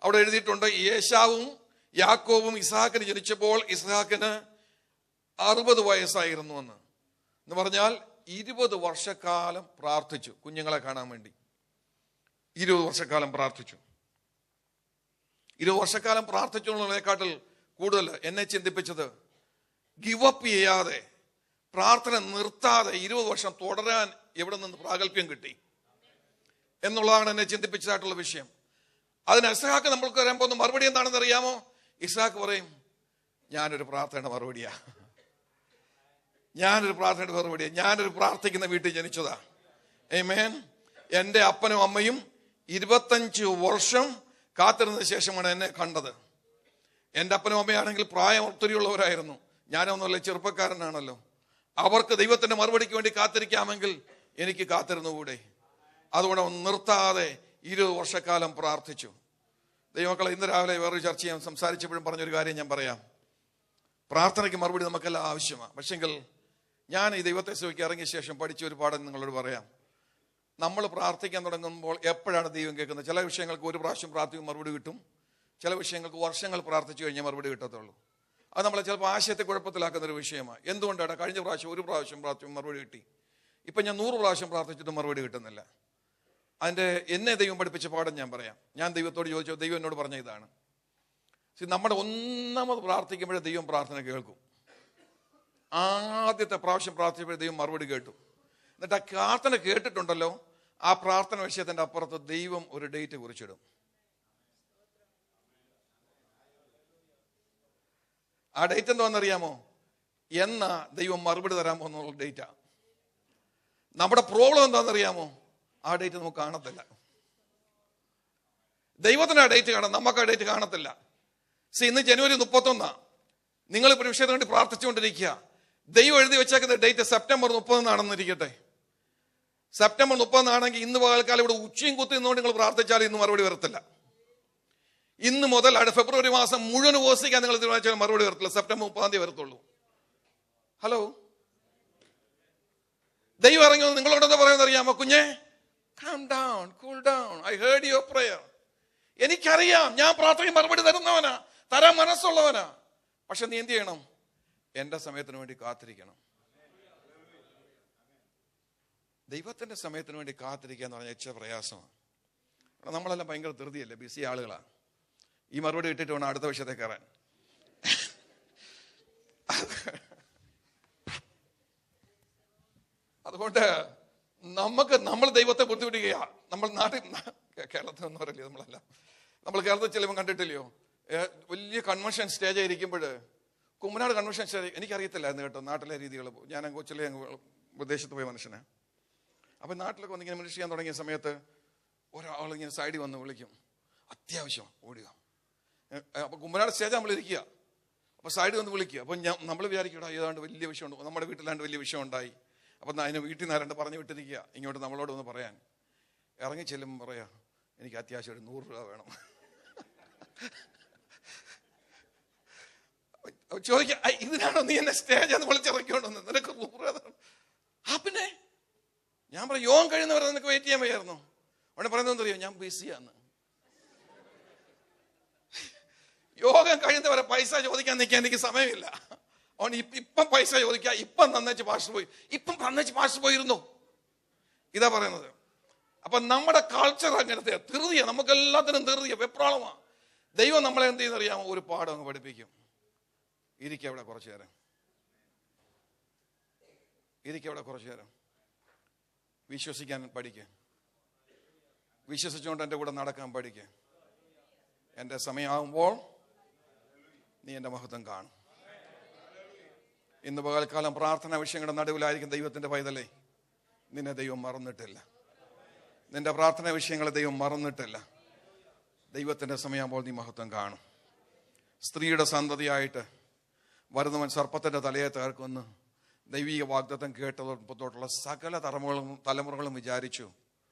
അവിടെ എഴുതിയിട്ടുണ്ട്, ഏശാവും യാക്കോബും ഇസ്ഹാക്കിന് ജനിച്ചപ്പോൾ ഇസ്ഹാക്കിന് 60 വയസ്സായിരുന്നു എന്ന് പറഞ്ഞാൽ 20 വർഷക്കാലം പ്രാർത്ഥിച്ചു കുഞ്ഞുങ്ങളെ കാണാൻ വേണ്ടി. 20 വർഷക്കാലം പ്രാർത്ഥിച്ചു. 20 വർഷക്കാലം പ്രാർത്ഥിച്ചു എന്നുള്ളതിനെക്കാട്ടിൽ കൂടുതൽ എന്നെ ചിന്തിപ്പിച്ചത്, ഗിവ് അപ്പ് ചെയ്യാതെ, പ്രാർത്ഥന നിർത്താതെ 20 വർഷം തുടരാൻ എവിടെ നിന്ന് പ്രാഗൽഭ്യം കിട്ടി എന്നുള്ളതാണ് എന്നെ ചിന്തിപ്പിച്ചതായിട്ടുള്ള വിഷയം. അതിന് ഇസ്ഹാക്ക് നമ്മൾക്ക് വരാൻ പോകുന്ന മറുപടി എന്താണെന്ന് അറിയാമോ? ഇസ്ഹാക്ക് പറയും, ഞാനൊരു പ്രാർത്ഥനയുടെ മറുപടിയാ, ഞാനൊരു പ്രാർത്ഥിക്കുന്ന വീട്ടിൽ ജനിച്ചതാ. ആമേൻ. എൻ്റെ അപ്പനും അമ്മയും 25 വർഷം കാത്തിരുന്ന ശേഷമാണ് എന്നെ കണ്ടത്. എൻ്റെ അപ്പനും അമ്മയാണെങ്കിൽ പ്രായം ഒത്തിരിയുള്ളവരായിരുന്നു, ഞാനൊന്നുമല്ല, ചെറുപ്പക്കാരനാണല്ലോ. അവർക്ക് ദൈവത്തിന്റെ മറുപടിക്ക് വേണ്ടി കാത്തിരിക്കാമെങ്കിൽ എനിക്ക് കാത്തിരുന്നുകൂടെ? അതുകൊണ്ട് നിർത്താതെ 20 വർഷക്കാലം പ്രാർത്ഥിച്ചു. ദൈവമക്കളെ, ഇന്ന് രാവിലെ വേറൊരു ചർച്ച ചെയ്യാൻ സംസാരിച്ചപ്പോഴും പറഞ്ഞൊരു കാര്യം ഞാൻ പറയാം. പ്രാർത്ഥനയ്ക്ക് മറുപടി നമുക്കെല്ലാം ആവശ്യമാണ്. പക്ഷെങ്കിൽ ഞാൻ ഈ ദൈവത്തെ സേവിക്കാൻ ഇറങ്ങിയ ശേഷം പഠിച്ച ഒരു പാഠം നിങ്ങളോട് പറയാം. നമ്മൾ പ്രാർത്ഥിക്കാൻ തുടങ്ങുമ്പോൾ എപ്പോഴാണ് ദൈവം കേൾക്കുന്നത്? ചില വിഷയങ്ങൾക്ക് ഒരു പ്രാവശ്യം പ്രാർത്ഥിക്കും മറുപടി കിട്ടും, ചില വിഷയങ്ങൾക്ക് വർഷങ്ങൾ പ്രാർത്ഥിച്ചു കഴിഞ്ഞാൽ മറുപടി കിട്ടത്തുള്ളൂ. അത് നമ്മളെ ചിലപ്പോൾ ആശയത്തെ കുഴപ്പത്തിലാക്കുന്നൊരു വിഷയമാണ്. എന്തുകൊണ്ടാണ്? കഴിഞ്ഞ പ്രാവശ്യം ഒരു പ്രാവശ്യം പ്രാർത്ഥിച്ചു മറുപടി കിട്ടി, ഇപ്പം ഞാൻ 100 പ്രാവശ്യം പ്രാർത്ഥിച്ചിട്ട് മറുപടി കിട്ടുന്നില്ല. അതിൻ്റെ എന്നെ ദൈവം പഠിപ്പിച്ച പാഠം ഞാൻ പറയാം. ഞാൻ ദൈവത്തോട് ചോദിച്ചു, ദൈവം എന്നോട് പറഞ്ഞ ഇതാണ്, നമ്മുടെ ഒന്നാമത് പ്രാർത്ഥിക്കുമ്പോഴേ ദൈവം പ്രാർത്ഥന കേൾക്കും. ആദ്യത്തെ പ്രാവശ്യം പ്രാർത്ഥിച്ചപ്പോഴേ ദൈവം മറുപടി കേട്ടു. എന്നിട്ട് ആ പ്രാർത്ഥന കേട്ടിട്ടുണ്ടല്ലോ, ആ പ്രാർത്ഥന വിഷയത്തിന്റെ അപ്പുറത്ത് ദൈവം ഒരു ഡേറ്റ് കുറിച്ചിടും. ആ ഡേറ്റ് എന്താണെന്നറിയാമോ? എന്നാ ദൈവം മറുപടി തരാൻ പോകുന്നുള്ള ഡേറ്റാ. നമ്മുടെ പ്രോബ്ലം എന്താണെന്നറിയാമോ? ആ ഡേറ്റ് നമുക്ക് കാണത്തില്ല. ദൈവത്തിന് ആ ഡേറ്റ് കാണാം, നമുക്ക് ആ ഡേറ്റ് കാണത്തില്ല. ഇന്ന് ജനുവരി 31. നിങ്ങളിപ്പോൾ ഒരു വിഷയത്തിന് വേണ്ടി പ്രാർത്ഥിച്ചുകൊണ്ടിരിക്കുക. ദൈവം എഴുതി വെച്ചേക്കുന്ന ഡേറ്റ് സെപ്റ്റംബർ 30 ഇരിക്കട്ടെ. സെപ്റ്റംബർ 30 ഇന്ന് പകൽക്കാലം ഇവിടെ ഉച്ചയും കുത്തി നിന്നുകൊണ്ട് നിങ്ങൾ പ്രാർത്ഥിച്ചാൽ ഇന്ന് മറുപടി വരത്തില്ല. ഇന്ന് മുതൽ ഫെബ്രുവരി മാസം മുഴുവൻ ഉപവസിക്കാൻ നിങ്ങൾ തീരുമാനിച്ചാൽ മറുപടി വരത്തില്ല. സെപ്റ്റംബർ 30 വരത്തുള്ളൂ. ഹലോ, ദൈവം ഇറങ്ങി നിങ്ങളോടെന്താ പറയുന്നത് അറിയാമോ? കുഞ്ഞേ, calm down, cool down, I heard your prayer. എനിക്കറിയാം, ഞാൻ പ്രാർത്ഥനയ്ക്ക് മറുപടി തരുന്നവനാ, തരാൻ മനസ്സുള്ളവനാ. പക്ഷെ നീ എന്ത് ചെയ്യണം? എന്റെ സമയത്തിന് വേണ്ടി കാത്തിരിക്കണം. ദൈവത്തിന്റെ സമയത്തിന് വേണ്ടി കാത്തിരിക്കുക എന്ന് പറഞ്ഞാൽ ഇച്ചിരി പ്രയാസമാണ്. നമ്മളെല്ലാം ഭയങ്കര ധൃതിയല്ലേ, ബിസി ആളുകളാണ്. ഈ മറുപടി കിട്ടിയിട്ട് വേണം അടുത്ത വിഷയത്തെ കയറാൻ. അതുകൊണ്ട് നമ്മൾ ദൈവത്തെ ബുദ്ധിമുട്ടുകയാ. നമ്മൾ നാട്ടിൽ, കേരളത്തിൽ ഒന്നും പറയില്ലേ, നമ്മൾ കേരളത്തിൽ ചിലപ്പോൾ കണ്ടിട്ടില്ലയോ, വലിയ കൺവെൻഷൻ സ്റ്റേജ് ഇരിക്കുമ്പോൾ, കുമ്മനാട് കൺവെൻഷൻ സ്റ്റേജ്, എനിക്കറിയത്തില്ലായിരുന്നു കേട്ടോ നാട്ടിലെ രീതികൾ. ഞാൻ കൊച്ചിലെ വിദേശത്ത് പോയ മനുഷ്യനാണ്. അപ്പം നാട്ടിലൊക്കെ വന്നിങ്ങനെ മിനിറ്റ് ചെയ്യാൻ തുടങ്ങിയ സമയത്ത് ഒരാളിങ്ങനെ സൈഡിൽ വന്ന് വിളിക്കും, അത്യാവശ്യം ഓടുക. അപ്പം കുമ്മനാട് സ്റ്റേജ് നമ്മളിരിക്കുക, അപ്പോൾ സൈഡിൽ വന്ന് വിളിക്കുക. അപ്പം നമ്മൾ വിചാരിക്കടാ ഏതാണ്ട് വലിയ വിഷയം, നമ്മുടെ വീട്ടിലാണ്ട് വലിയ വിഷയം ഉണ്ടായി. അപ്പം അതിന് വീട്ടിൽ നിന്ന് ആരാണ്ട് പറഞ്ഞു വിട്ടിരിക്കുക ഇങ്ങോട്ട് നമ്മളോട് ഒന്ന് പറയാൻ. ഇറങ്ങി ചെല്ലുമ്പോൾ പറയാ, എനിക്ക് അത്യാവശ്യം ഒരു 100 രൂപ വേണം. ചോദിക്കാം, ഇതിനാണോ നീ എന്നെ സ്റ്റേജ് എന്ന് വിളിച്ചിറക്കിക്കൊണ്ടുവന്ന്? നിനക്ക് 100 രൂപ? ആ പിന്നെ ഞാൻ പറയാം, യോഗം കഴിയുന്നവരെ നിനക്ക് വെയിറ്റ് ചെയ്യാൻ വയ്യായിരുന്നു. അവിടെ പറയുന്നത് അറിയോ, ഞാൻ ബിസിയാന്ന്. യോഗം കഴിയുന്നവരെ പൈസ ചോദിക്കാൻ നിൽക്കാൻ എനിക്ക് സമയമില്ല. അവൻ ഇപ്പം പൈസ ചോദിക്കുക, ഇപ്പം തന്നേച്ച് പാസ്റ്റർ പോയി, ഇപ്പം തന്നേച്ച് പാസ്റ്റർ പോയിരുന്നു. ഇതാ പറയുന്നത്. അപ്പൊ നമ്മുടെ കൾച്ചർ അങ്ങനത്തെ ധൃതിയ, നമുക്കെല്ലാത്തിനും ധൃതിയ, വെപ്രാളമാണ്. ദൈവം നമ്മളെ എന്ത് ചെയ്യുന്നറിയാമോ? ഒരു പാഠം അങ്ങ് പഠിപ്പിക്കും. ഇരിക്കവിടെ കുറച്ചു നേരം, ഇരിക്കവിടെ കുറച്ചു നേരം, വിശ്വസിക്കാൻ പഠിക്കുക, വിശ്വസിച്ചുകൊണ്ട് എൻ്റെ കൂടെ നടക്കാൻ പഠിക്കുക. എൻ്റെ സമയമാകുമ്പോൾ നീ എൻ്റെ മഹത്വം കാണും. ഇന്ന് പകൽക്കാലം പ്രാർത്ഥനാ വിഷയങ്ങളുടെ നടുവിലായിരിക്കും ദൈവത്തിന്റെ പൈതലേ, നിന്നെ ദൈവം മറന്നിട്ടില്ല. നിന്റെ പ്രാർത്ഥനാ വിഷയങ്ങളെ ദൈവം മറന്നിട്ടില്ല. ദൈവത്തിന്റെ സമയമാകുമ്പോൾ നീ മഹത്വം കാണും. സ്ത്രീയുടെ സന്തതിയായിട്ട് വരുന്നവൻ സർപ്പത്തിന്റെ തലയെ തകർക്കുമെന്ന് ദൈവിക വാഗ്ദത്തം കേട്ടതോട്ടുള്ള സകല തലമുറകളും വിചാരിച്ചു.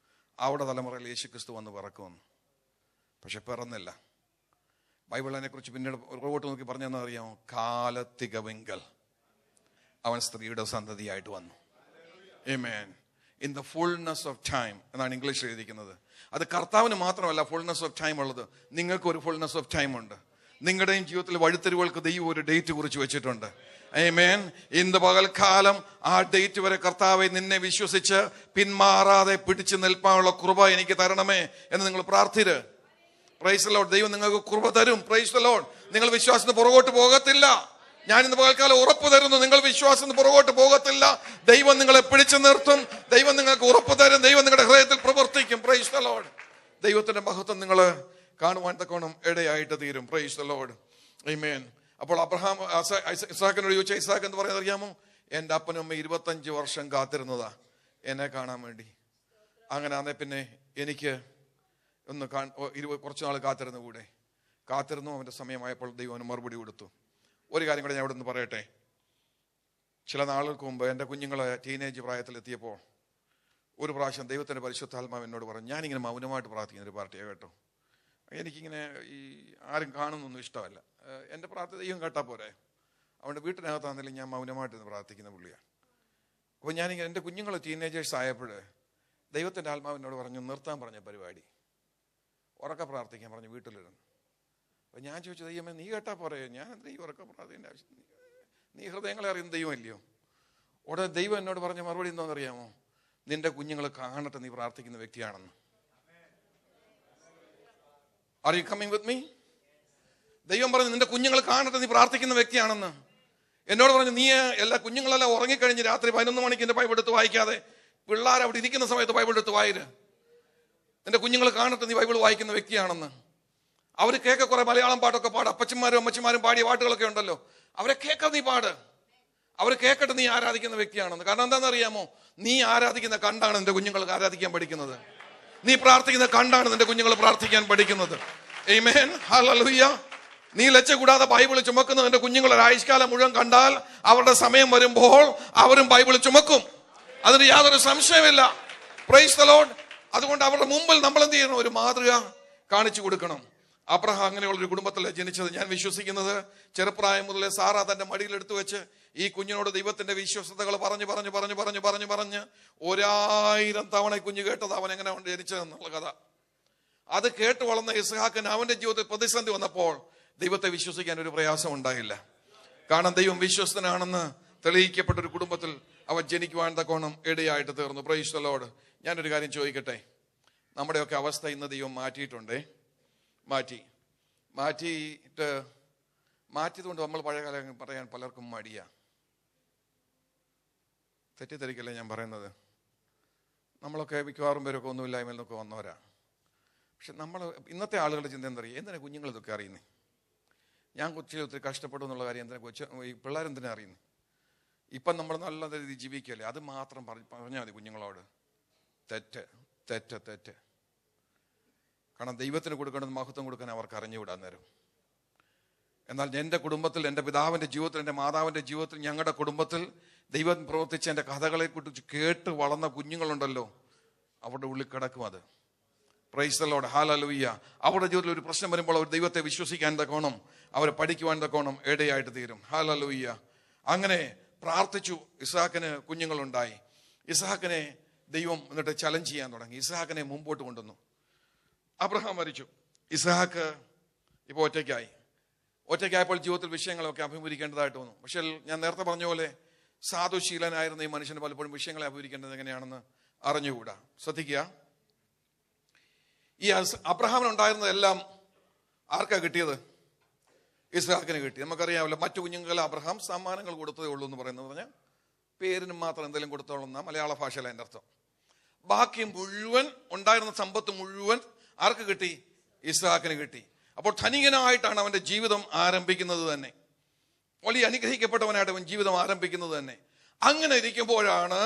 അവിടെ തലമുറയിൽ യേശുക്രിസ്തു വന്ന് പിറക്കുമെന്ന്. പക്ഷെ പിറന്നില്ല. ബൈബിൾ അതിനെക്കുറിച്ച് പിന്നീട് പുറകോട്ട് നോക്കി പറഞ്ഞതെന്ന് അറിയാമോ? കാലത്തികവിങ്കൽ അവൻ സ്ത്രീയുടെ സന്തതിയായിട്ട് വന്നു. ആമേൻ. In the fullness of time എന്നാണ് ഇംഗ്ലീഷിൽ എഴുതിയിരിക്കുന്നത്. അത് കർത്താവിന് മാത്രമല്ല ഫുൾനെസ് ഓഫ് ടൈം ഉള്ളത്, നിങ്ങൾക്ക് ഒരു ഫുൾനെസ് ഓഫ് ടൈം ഉണ്ട്. നിങ്ങളുടെയും ജീവിതത്തിൽ വഴിത്തിരിവുകൾക്ക് ദൈവം ഒരു ഡേറ്റ് കുറിച്ച് വെച്ചിട്ടുണ്ട്. ആമേൻ. ഇന്ന് പകൽക്കാലം ആ ഡേറ്റ് വരെ കർത്താവെ നിന്നെ വിശ്വസിച്ച് പിന്മാറാതെ പിടിച്ചു നിൽപ്പാനുള്ള കൃപ എനിക്ക് തരണമേ എന്ന് നിങ്ങൾ പ്രാർത്ഥിര്. Price the Lord. ദൈവം നിങ്ങൾക്ക് കൃപ തരും. Price the Lord. നിങ്ങൾ വിശ്വാസത്തിന് പുറകോട്ട് പോകത്തില്ല. ഞാൻ ഇന്ന് പകൽക്കാലം ഉറപ്പ് തരുന്നു, നിങ്ങൾ വിശ്വാസത്തിന് പുറകോട്ട് പോകത്തില്ല. ദൈവം നിങ്ങളെ പിടിച്ചു നിർത്തും. ദൈവം നിങ്ങൾക്ക് ഉറപ്പ് തരും. ദൈവം നിങ്ങളുടെ ഹൃദയത്തിൽ പ്രവർത്തിക്കും. Praise the Lord. ദൈവത്തിന്റെ മഹത്വം നിങ്ങൾ കാണുവാൻ തക്കോണം ഇടയായിട്ട് തീരും. Praise the Lord. ആമേൻ. അപ്പോൾ അബ്രഹാം ഇസ്ഹാക്കിനോട് ചോദിച്ച ഇസ്ഹാക്ക് എന്ന് പറയുന്നത് അറിയാമോ? എൻ്റെ അപ്പനും അമ്മ 25 വർഷം കാത്തിരുന്നതാ എന്നെ കാണാൻ വേണ്ടി. അങ്ങനെ ആണെ പിന്നെ എനിക്ക് ഒന്ന് കുറച്ചു നാൾ കാത്തിരുന്നു. അവൻ്റെ സമയമായപ്പോൾ ദൈവം അവന് മറുപടി കൊടുത്തു. ഒരു കാര്യം കൂടെ ഞാൻ ഇവിടെ നിന്ന് പറയട്ടെ. ചില നാളുകൾക്ക് മുമ്പ് എൻ്റെ കുഞ്ഞുങ്ങളെ ടീനേജ് പ്രായത്തിലെത്തിയപ്പോൾ ഒരു പ്രാവശ്യം ദൈവത്തിൻ്റെ പരിശുദ്ധാത്മാവ് എന്നോട് പറഞ്ഞു, ഞാനിങ്ങനെ മൗനമായിട്ട് പ്രാർത്ഥിക്കുന്ന ഒരു പാർട്ടിയെ കേട്ടോ. എനിക്കിങ്ങനെ ഈ ആരും കാണുന്നൊന്നും ഇഷ്ടമല്ല. എൻ്റെ പ്രാർത്ഥന ദൈവം കേട്ടാൽ പോരെ. അവൻ്റെ വീട്ടിനകത്താണെങ്കിലും ഞാൻ മൗനമായിട്ട് പ്രാർത്ഥിക്കുന്ന പുള്ളിയാണ്. അപ്പോൾ ഞാനിങ്ങനെ എൻ്റെ കുഞ്ഞുങ്ങൾ ടീനേജേഴ്സ് ആയപ്പോൾ ദൈവത്തിൻ്റെ ആത്മാവിനോട് പറഞ്ഞു നിർത്താൻ പറഞ്ഞ പരിപാടി, ഉറക്കെ പ്രാർത്ഥിക്കാൻ പറഞ്ഞു വീട്ടിലിരുന്ന്. അപ്പം ഞാൻ ചോദിച്ചു, ദൈവമേ നീ കേട്ടാൽ പോരെ, ഞാൻ എന്താ ഈ ഉറക്കെ പ്രാർത്ഥിക്കേണ്ട ആവശ്യം? നീ ഹൃദയങ്ങളെ അറിയുന്ന ദൈവമല്ലയോ? ഉടനെ ദൈവം എന്നോട് പറഞ്ഞ മറുപടി എന്താണെന്നറിയാമോ? നിന്റെ കുഞ്ഞുങ്ങൾ കാണട്ടെ നീ പ്രാർത്ഥിക്കുന്ന വ്യക്തിയാണെന്ന്. Are you coming with me? ദൈവം പറഞ്ഞു നിന്റെ കുഞ്ഞുങ്ങൾ കാണട്ടെ നീ പ്രാർത്ഥിക്കുന്ന വ്യക്തിയാണെന്ന്. എന്നോട് പറഞ്ഞു നീ എല്ലാ കുഞ്ഞുങ്ങളെല്ലാം ഉറങ്ങിക്കഴിഞ്ഞ് രാത്രി 11 മണിക്ക് എൻ്റെ ബൈബിൾ എടുത്ത് വായിക്കാതെ പിള്ളേർ അവിടെ ഇരിക്കുന്ന സമയത്ത് ബൈബിൾ എടുത്ത് വായിര്. നിന്റെ കുഞ്ഞുങ്ങൾ കാണട്ടെ നീ ബൈബിൾ വായിക്കുന്ന വ്യക്തിയാണെന്ന്. അവർ കേൾക്ക കുറെ മലയാളം പാട്ടൊക്കെ പാട്, അപ്പച്ചന്മാരും അമ്മച്ചിമാരും പാടിയ പാട്ടുകളൊക്കെ ഉണ്ടല്ലോ, അവരെ കേൾക്ക നീ പാട്. അവർ കേൾക്കട്ടെ നീ ആരാധിക്കുന്ന വ്യക്തിയാണെന്ന്. കാരണം എന്താണെന്നറിയാമോ? നീ ആരാധിക്കുന്ന കണ്ടാണ് നിന്റെ കുഞ്ഞുങ്ങൾ ആരാധിക്കാൻ പഠിക്കുന്നത്. നീ പ്രാർത്ഥിക്കുന്ന കണ്ടാണ് നിന്റെ കുഞ്ഞുങ്ങൾ പ്രാർത്ഥിക്കാൻ പഠിക്കുന്നത്. ആമേൻ. ഹല്ലേലൂയ. നീ ലജ്ജ കൂടാതെ ബൈബിൾ ചുമക്കുന്ന നിന്റെ കുഞ്ഞുങ്ങൾ ഒരാഴ്ചക്കാലം മുഴുവൻ കണ്ടാൽ അവരുടെ സമയം വരുമ്പോൾ അവരും ബൈബിൾ ചുമക്കും. അതിന് യാതൊരു സംശയമില്ല. Price the Lord. അതുകൊണ്ട് അവരുടെ മുമ്പിൽ നമ്മൾ എന്ത് ചെയ്യണം? ഒരു മാതൃക കാണിച്ചു കൊടുക്കണം. അബ്രഹാം അങ്ങനെയുള്ളൊരു കുടുംബത്തിലെ ജനിച്ചത്. ഞാൻ വിശ്വസിക്കുന്നത് ചെറുപ്രായം മുതലേ സാറ തന്റെ മടിയിൽ എടുത്തു വെച്ച് ഈ കുഞ്ഞിനോട് ദൈവത്തിന്റെ വിശ്വസ്തകൾ പറഞ്ഞു 1000 തവണ കുഞ്ഞ് കേട്ടത് അവൻ എങ്ങനെ ജനിച്ചതെന്നുള്ള കഥ. അത് കേട്ട് വളർന്ന ഇസ്ഹാക്കിന് അവന്റെ ജീവിതത്തിൽ പ്രതിസന്ധി വന്നപ്പോൾ ദൈവത്തെ വിശ്വസിക്കാൻ ഒരു പ്രയാസം ഉണ്ടായില്ല. കാരണം ദൈവം വിശ്വസ്തനാണെന്ന് തെളിയിക്കപ്പെട്ട ഒരു കുടുംബത്തിൽ അവൻ ജനിക്കുവാൻ തക്കോണം ഇടയായിട്ട് തീർന്നു. Price the Lord. ഞാനൊരു കാര്യം ചോദിക്കട്ടെ. നമ്മുടെയൊക്കെ അവസ്ഥ ഇന്ന് ദൈവം മാറ്റിയിട്ടുണ്ടേ. മാറ്റിയതുകൊണ്ട് നമ്മൾ പഴയ കാലം പറയാൻ പലർക്കും മടിയാ. തെറ്റിദ്ധരിക്കല്ലേ ഞാൻ പറയുന്നത്. നമ്മളൊക്കെ മിക്കവാറും പേരൊക്കെ ഒന്നുമില്ലായ്മയിൽ നിന്നൊക്കെ വന്നവരാ. പക്ഷെ നമ്മൾ ഇന്നത്തെ ആളുകളുടെ ചിന്ത എന്താ അറിയുക? എന്തിനാ കുഞ്ഞുങ്ങൾ ഇതൊക്കെ അറിയുന്നേ? ഞാൻ കൊച്ചിൽ ഒത്തിരി കഷ്ടപ്പെടും എന്നുള്ള കാര്യം എന്തിനാ ഈ പിള്ളേരെന്തിനാ അറിയുന്നത്? ഇപ്പം നമ്മൾ നല്ല രീതിയിൽ ജീവിക്കല്ലേ, അത് മാത്രം പറഞ്ഞാൽ മതി കുഞ്ഞുങ്ങളോട്. തെറ്റ്. കാരണം ദൈവത്തിന് കൊടുക്കേണ്ടത് മഹത്വം കൊടുക്കാൻ അവർക്ക് അറിഞ്ഞുവിടാൻ നേരം. എന്നാൽ എൻ്റെ കുടുംബത്തിൽ, എൻ്റെ പിതാവിൻ്റെ ജീവിതത്തിൽ, എൻ്റെ മാതാവിൻ്റെ ജീവിതത്തിൽ, ഞങ്ങളുടെ കുടുംബത്തിൽ ദൈവം പ്രവർത്തിച്ച എൻ്റെ കഥകളെ കുറിച്ച് കേട്ട് വളർന്ന കുഞ്ഞുങ്ങളുണ്ടല്ലോ, അവരുടെ ഉള്ളിൽ കിടക്കും അത്. Price the Lord. ഹല്ലേലൂയ. അവരുടെ ജീവിതത്തിൽ ഒരു പ്രശ്നം വരുമ്പോൾ അവർ ദൈവത്തെ വിശ്വസിക്കാൻ തക്കോണം, അവരെ പഠിക്കുവാൻ തക്കോണം ഇടയായിട്ട് തീരും. ഹല്ലേലൂയ. അങ്ങനെ പ്രാർത്ഥിച്ചു. ഇസ്ഹാക്കിന് കുഞ്ഞുങ്ങളുണ്ടായി. ഇസ്ഹാക്കിനെ ദൈവം എന്നിട്ട് ചലഞ്ച് ചെയ്യാൻ തുടങ്ങി. ഇസ്ഹാക്കിനെ മുമ്പോട്ട് കൊണ്ടുവന്നു. അബ്രഹാം മരിച്ചു. ഇസ്ഹാക്ക് ഇപ്പോൾ ഒറ്റയ്ക്കായപ്പോൾ ജീവിതത്തിൽ വിഷയങ്ങളൊക്കെ അഭിമുഖീകരിക്കേണ്ടതായിട്ട് വന്നു. പക്ഷെ ഞാൻ നേരത്തെ പറഞ്ഞ പോലെ സാധുശീലനായിരുന്ന ഈ മനുഷ്യന് പലപ്പോഴും വിഷയങ്ങളെ അഭിമുഖീകരിക്കേണ്ടത് എങ്ങനെയാണെന്ന് അറിഞ്ഞുകൂടാ. ശ്രദ്ധിക്കുക. ഈ അബ്രഹാമിനുണ്ടായിരുന്നതെല്ലാം ആർക്കാ കിട്ടിയത്? ഇസ്ഹാക്കിന് കിട്ടി. നമുക്കറിയാമല്ലോ, മറ്റു കുഞ്ഞുങ്ങളെ അബ്രഹാം സമ്മാനങ്ങൾ കൊടുത്തതേ ഉള്ളൂ എന്ന് പറഞ്ഞാൽ പേരിന് മാത്രം എന്തെങ്കിലും കൊടുത്തോളുന്ന മലയാള ഭാഷയിലെ എൻ്റെ അർത്ഥം. ബാക്കി മുഴുവൻ ഉണ്ടായിരുന്ന സമ്പത്ത് മുഴുവൻ ആർക്ക് കിട്ടി? ഇസ്ഹാക്കിന് കിട്ടി. അപ്പോൾ ധനികനായിട്ടാണ് അവന്റെ ജീവിതം ആരംഭിക്കുന്നത് തന്നെ. വലിയ അനുഗ്രഹിക്കപ്പെട്ടവനായിട്ട് അവൻ ജീവിതം ആരംഭിക്കുന്നത് തന്നെ. അങ്ങനെ ഇരിക്കുമ്പോഴാണ്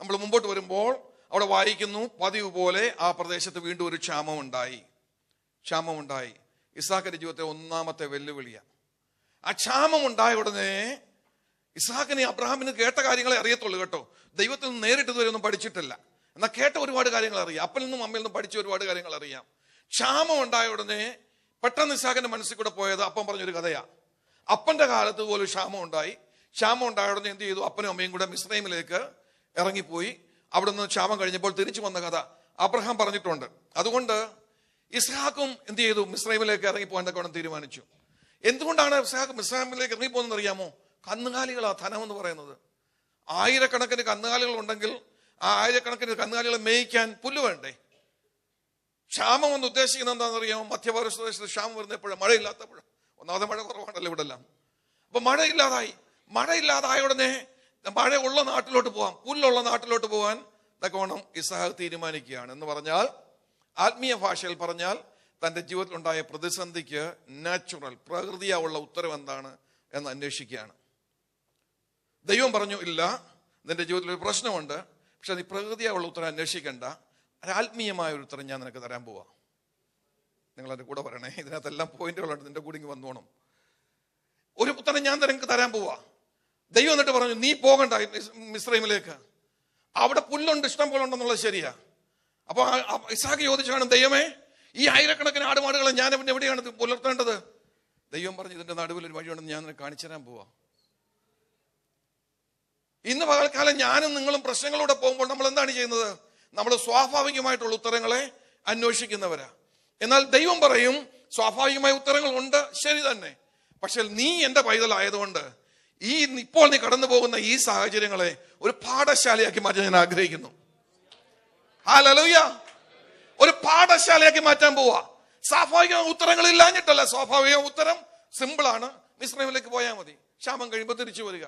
നമ്മൾ മുമ്പോട്ട് വരുമ്പോൾ അവിടെ വായിക്കുന്നു, പതിവ് പോലെ ആ പ്രദേശത്ത് വീണ്ടും ഒരു ക്ഷാമമുണ്ടായി. ഇസ്ഹാക്കിന്റെ ജീവിതത്തെ ഒന്നാമത്തെ വെല്ലുവിളിയാണ്. ആ ക്ഷാമം ഉണ്ടായ ഉടനെ ഇസ്ഹാക്കിനെ അബ്രഹാമിന് കേട്ട കാര്യങ്ങളെ അറിയത്തുള്ളൂ കേട്ടോ. ദൈവത്തിൽ നിന്ന് നേരിട്ട് ഇതുവരെ ഒന്നും പഠിച്ചിട്ടില്ല. എന്നാൽ കേട്ട ഒരുപാട് കാര്യങ്ങൾ അറിയാം, അപ്പനിൽ നിന്നും അമ്മയിൽ നിന്നും പഠിച്ച ഒരുപാട് കാര്യങ്ങൾ അറിയാം. ക്ഷാമം ഉണ്ടായ ഉടനെ പെട്ടെന്ന് ഇസ്ഹാക്കിന്റെ മനസ്സിൽ കൂടെ പോയത് അപ്പൻ പറഞ്ഞൊരു കഥയാ. അപ്പന്റെ കാലത്ത് പോലും ക്ഷാമം ഉണ്ടായി. ക്ഷാമം ഉണ്ടായ ഉടനെ എന്ത് ചെയ്തു? അപ്പനും അമ്മയും കൂടെ മിസ്രൈമിലേക്ക് ഇറങ്ങിപ്പോയി. അവിടെ നിന്ന് ക്ഷാമം കഴിഞ്ഞപ്പോൾ തിരിച്ചു വന്ന കഥ അബ്രഹാം പറഞ്ഞിട്ടുണ്ട്. അതുകൊണ്ട് ഇസ്ഹാക്കും എന്ത് ചെയ്തു? മിസ്രൈമിലേക്ക് ഇറങ്ങിപ്പോകാൻ തക്കവണ്ണം തീരുമാനിച്ചു. എന്തുകൊണ്ടാണ് ഇസ്ഹാക്ക് മിസ്രൈമിലേക്ക് ഇറങ്ങിപ്പോകുന്നത് അറിയാമോ? കന്നുകാലികളാ ധനം എന്ന് പറയുന്നത്. ആയിരക്കണക്കിന് കന്നുകാലികൾ ഉണ്ടെങ്കിൽ ആ ആയിരക്കണക്കിന് കന്നുകാലികളെ മേയിക്കാൻ പുല്ല് വേണ്ടേ? ക്ഷാമം എന്ന് ഉദ്ദേശിക്കുന്നത് എന്താണെന്ന് അറിയാമോ? മധ്യപ്രദേശത്ത് ക്ഷാമം വരുന്ന എപ്പോഴും മഴയില്ലാത്തപ്പോഴും. ഒന്നാമത്തെ മഴ കുറവാണല്ലോ ഇവിടെ എല്ലാം. അപ്പൊ മഴയില്ലാതായ ഉടനെ മഴ ഉള്ള നാട്ടിലോട്ട് പോകാം, പുല്ലുള്ള നാട്ടിലോട്ട് പോകാൻ തക്കവണ്ണം ഇസ്ഹാക്ക് തീരുമാനിക്കുകയാണ്. എന്ന് പറഞ്ഞാൽ, ആത്മീയ ഭാഷയിൽ പറഞ്ഞാൽ, തന്റെ ജീവിതത്തിൽ ഉണ്ടായ പ്രതിസന്ധിക്ക് നാച്ചുറൽ പ്രകൃതിയാവുള്ള ഉത്തരം എന്താണ് എന്ന് അന്വേഷിക്കുകയാണ്. ദൈവം പറഞ്ഞു, ഇല്ല, നിന്റെ ജീവിതത്തിൽ ഒരു പ്രശ്നമുണ്ട്, പക്ഷെ നീ പ്രകൃതിയാവുള്ള ഉത്തരം അന്വേഷിക്കണ്ട, ആത്മീയമായ ഒരു ഉത്തരം ഞാൻ നിനക്ക് തരാൻ പോവാ. നിങ്ങൾ എൻ്റെ കൂടെ പറയണേ, ഇതിനകത്തെല്ലാം പോയിന്റുകളുണ്ട്, നിന്റെ കൂടെ ഇങ്ങ് വന്നോണം. ഒരു ഉത്തരം ഞാൻ നിനക്ക് തരാൻ പോവാ. ദൈവം എന്നിട്ട് പറഞ്ഞു, നീ പോകണ്ട മിസ്രൈമിലേക്ക്, അവിടെ പുല്ലുണ്ട്, ഇഷ്ടം പോലെ ഉണ്ടെന്നുള്ളത് ശരിയാ. അപ്പൊ ഇസ്ഹാക്ക് ചോദിച്ചാണ്, ദൈവമേ, ഈ ആയിരക്കണക്കിന് ആടുമാടുകളെ ഞാൻ എവിടെയാണ് പുലർത്തേണ്ടത്? ദൈവം പറഞ്ഞു, ഇതിന്റെ നടുവിൽ ഒരു വഴിയുണ്ടെന്ന് ഞാൻ നിനക്ക് കാണിച്ചു തരാൻ പോവാ. ഇന്ന് പകൽക്കാലം ഞാനും നിങ്ങളും പ്രശ്നങ്ങളൂടെ പോകുമ്പോൾ നമ്മൾ എന്താണ് ചെയ്യുന്നത്? നമ്മൾ സ്വാഭാവികമായിട്ടുള്ള ഉത്തരങ്ങളെ അന്വേഷിക്കുന്നവരാ. എന്നാൽ ദൈവം പറയും, സ്വാഭാവികമായ ഉത്തരങ്ങൾ ഉണ്ട്, ശരി തന്നെ, പക്ഷെ നീ എന്റെ പൈതലായതുകൊണ്ട് ഇപ്പോൾ നീ കടന്നു പോകുന്ന ഈ സാഹചര്യങ്ങളെ ഒരു പാഠശാലയാക്കി മാറ്റാൻ ഞാൻ ആഗ്രഹിക്കുന്നു. ഹല്ലേലൂയ! ഒരു പാഠശാലയാക്കി മാറ്റാൻ പോവാ. സ്വാഭാവിക ഉത്തരങ്ങൾ ഇല്ലാഞ്ഞിട്ടല്ല, സ്വാഭാവിക ഉത്തരം സിമ്പിളാണ്, മിസ്രൈമിലേക്ക് പോയാൽ മതി, ക്ഷാമം കഴിയുമ്പോൾ തിരിച്ചു വരിക.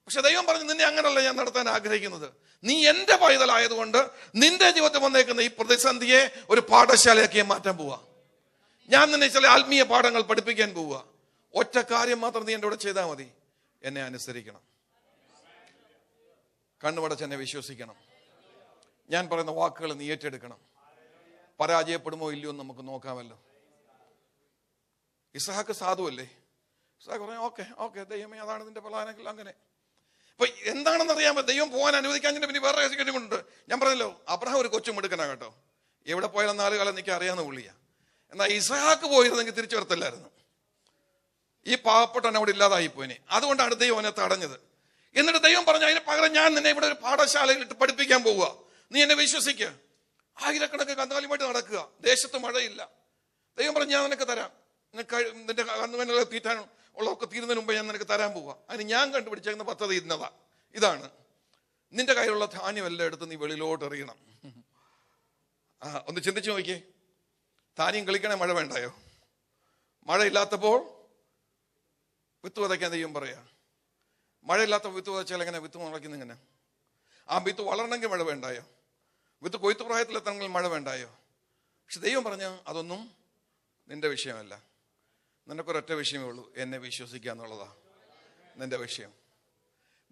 പക്ഷെ ദൈവം പറഞ്ഞു, നിന്നെ അങ്ങനല്ല ഞാൻ നടത്താൻ ആഗ്രഹിക്കുന്നത്. നീ എന്റെ പൈതലായതുകൊണ്ട് നിന്റെ ജീവിതത്തിൽ വന്നേക്കുന്ന ഈ പ്രതിസന്ധിയെ ഒരു പാഠശാലയാക്കി മാറ്റാൻ പോവാ. ഞാൻ നിന്നെ ചില ആത്മീയ പാഠങ്ങൾ പഠിപ്പിക്കാൻ പോവുക. ഒറ്റ കാര്യം മാത്രം നീ എൻ്റെ കൂടെ ചെയ്താൽ മതി, എന്നെ അനുസരിക്കണം, കണ്ണുമടച്ച് എന്നെ വിശ്വസിക്കണം, ഞാൻ പറയുന്ന വാക്കുകൾ നീ ഏറ്റെടുക്കണം. പരാജയപ്പെടുമോ ഇല്ലയോ എന്ന് നമുക്ക് നോക്കാമല്ലോ. ഇസ്ഹാക്ക് സാധുവല്ലേ? ഇസ്ഹാക്ക് പറഞ്ഞു, ഓക്കെ ദൈവമേ, അതാണ് നിന്റെ പ്ലാനെങ്കിൽ അങ്ങനെ. അപ്പൊ എന്താണെന്ന് അറിയാമോ? ദൈവം പോകാൻ അനുവദിക്കാൻ പിന്നെ വേറെ കാര്യങ്ങളുണ്ട്. ഞാൻ പറഞ്ഞല്ലോ, അബ്രഹാം ഒരു കൊച്ചു മിടുക്കനാ കേട്ടോ. എവിടെ പോയാലും 4 കാലം എനിക്ക് അറിയാവുന്ന പുള്ളിയാ. എന്നാൽ ഇസ്ഹാക്ക് പോയിരുന്നെങ്കിൽ തിരിച്ചു വരത്തില്ലായിരുന്നു. ഈ പാവപ്പെട്ടവൻ അവിടെ ഇല്ലാതായിപ്പോയിനെ. അതുകൊണ്ടാണ് ദൈവം അവനെ തടഞ്ഞത്. എന്നിട്ട് ദൈവം പറഞ്ഞു, അതിന് പകരം ഞാൻ നിന്നെ ഇവിടെ ഒരു പാഠശാലയിൽ ഇട്ട് പഠിപ്പിക്കാൻ പോവുക, നീ എന്നെ വിശ്വസിക്കുക. ആയിരക്കണക്കിന് കന്നുകാലിയുമായിട്ട് നടക്കുക, ദേശത്ത് മഴയില്ല. ദൈവം പറഞ്ഞു, ഞാൻ നിനക്ക് തരാം, നിന്റെ കന്നുകാലികളെ തീറ്റാൻ ഉള്ളതൊക്കെ തീരുന്നതിന് മുമ്പ് ഞാൻ നിനക്ക് തരാൻ പോവുക. അതിന് ഞാൻ കണ്ടുപിടിച്ചേക്കുന്ന പദ്ധതി ഇതാണ്, നിന്റെ കയ്യിലുള്ള ധാന്യമെല്ലാം എടുത്ത് നീ വെളിയിലോട്ട് എറിയണം. ഒന്ന് ചിന്തിച്ചു നോക്കിയേ, ധാന്യം കളിക്കണേ മഴ വേണ്ടായോ? മഴയില്ലാത്തപ്പോൾ വിത്ത് വിതയ്ക്കാൻ ദൈവം പറയാ. മഴയില്ലാത്ത വിത്ത് വിതച്ചാൽ എങ്ങനെ വിത്ത് മുളയ്ക്കുന്ന? ഇങ്ങനെ ആ വിത്ത് വളരണമെങ്കിൽ മഴ വേണ്ടായോ? വിത്ത് കൊയ്ത്ത് പ്രായത്തിലെത്തണമെങ്കിൽ മഴ വേണ്ടായോ? പക്ഷെ ദൈവം പറഞ്ഞ അതൊന്നും നിന്റെ വിഷയമല്ല, നിനക്കൊരൊറ്റ വിഷയമേ ഉള്ളൂ, എന്നെ വിശ്വസിക്കുക എന്നുള്ളതാ നിന്റെ വിഷയം.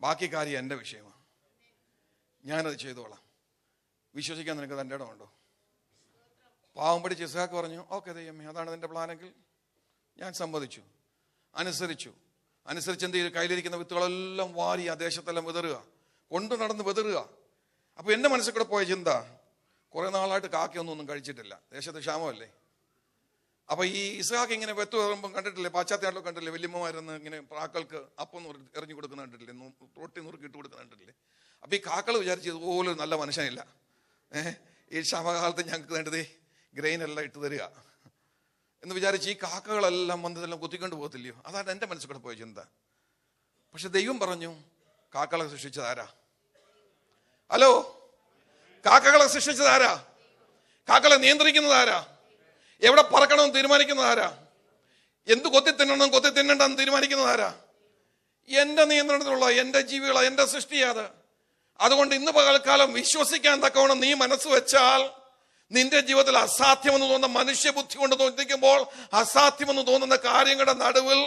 ബാക്കി കാര്യം എൻ്റെ വിഷയമാണ്, ഞാനത് ചെയ്തോളാം. വിശ്വസിക്കാൻ നിനക്ക് തൻ്റെ ഇടമുണ്ടോ? പാവം പിടിച്ച് ഇസ്ഹാക്ക് പറഞ്ഞു, ഓക്കെ ദൈവമേ, അതാണ് നിന്റെ പ്ലാനെങ്കിൽ ഞാൻ സമ്മതിച്ചു, അനുസരിച്ച് എന്ത് ചെയ്തു? കയ്യിലിരിക്കുന്ന വിത്തുകളെല്ലാം വാരി ആ ദേശത്തെല്ലാം വിതറുക, കൊണ്ടു നടന്ന് വിതറുക. അപ്പൊ എന്റെ മനസ്സിൽ കൂടെ പോയ ചിന്ത, കുറെ നാളായിട്ട് കാക്കയൊന്നും കഴിച്ചിട്ടില്ല, ദേശത്ത് ക്ഷാമമല്ലേ. അപ്പൊ ഈ ഇസ്ഹാക്ക് ഇങ്ങനെ വെത്ത് കയറുമ്പോൾ കണ്ടിട്ടില്ലേ, പാശ്ചാത്യ നാട്ടിലൊക്കെ കണ്ടില്ലേ, വല്യമ്മമാരെന്ന് ഇങ്ങനെ പ്രാക്കൾക്ക് അപ്പം എറിഞ്ഞു കൊടുക്കുന്ന കണ്ടിട്ടില്ലേ, റൊട്ടി നുറുക്കിട്ട് കൊടുക്കുന്ന കണ്ടിട്ടില്ലേ. അപ്പൊ ഈ കാക്കൾ വിചാരിച്ച് ഇതുപോലെ നല്ല മനുഷ്യനില്ല, ഈ ക്ഷാമകാലത്ത് ഞങ്ങൾക്ക് വേണ്ടത് ഗ്രെയിൻ എല്ലാം ഇട്ട് തരിക എന്ന് വിചാരിച്ച് ഈ കാക്കകളെല്ലാം വന്നതെല്ലാം കുത്തിക്കൊണ്ട് പോകത്തില്ലയോ? അതാണ് എൻ്റെ മനസ്സിൽ കൂടെ പോയ ചിന്ത. പക്ഷെ ദൈവം പറഞ്ഞു, കാക്കകളെ സൃഷ്ടിച്ചത് ആരാ? ഹലോ, കാക്കകളെ സൃഷ്ടിച്ചത് ആരാ? കാക്കകളെ നിയന്ത്രിക്കുന്നത് ആരാ? എവിടെ പറക്കണമെന്ന് തീരുമാനിക്കുന്നത് ആരാ? എന്ത് കൊത്തി തിന്നണ്ടെന്ന് തീരുമാനിക്കുന്നത് ആരാ? എന്റെ നിയന്ത്രണത്തിലുള്ള എന്റെ ജീവികളാ, എന്റെ സൃഷ്ടിയാത്. അതുകൊണ്ട് ഇന്ന് പകൽക്കാലം വിശ്വസിക്കാൻ തക്കവണ്ണം നീ മനസ്സ് വെച്ചാൽ, നിന്റെ ജീവിതത്തിൽ അസാധ്യമെന്ന് തോന്നുന്ന മനുഷ്യബുദ്ധി കൊണ്ട് തോന്നിക്കുമ്പോൾ അസാധ്യമെന്ന് തോന്നുന്ന കാര്യങ്ങളുടെ നടുവിൽ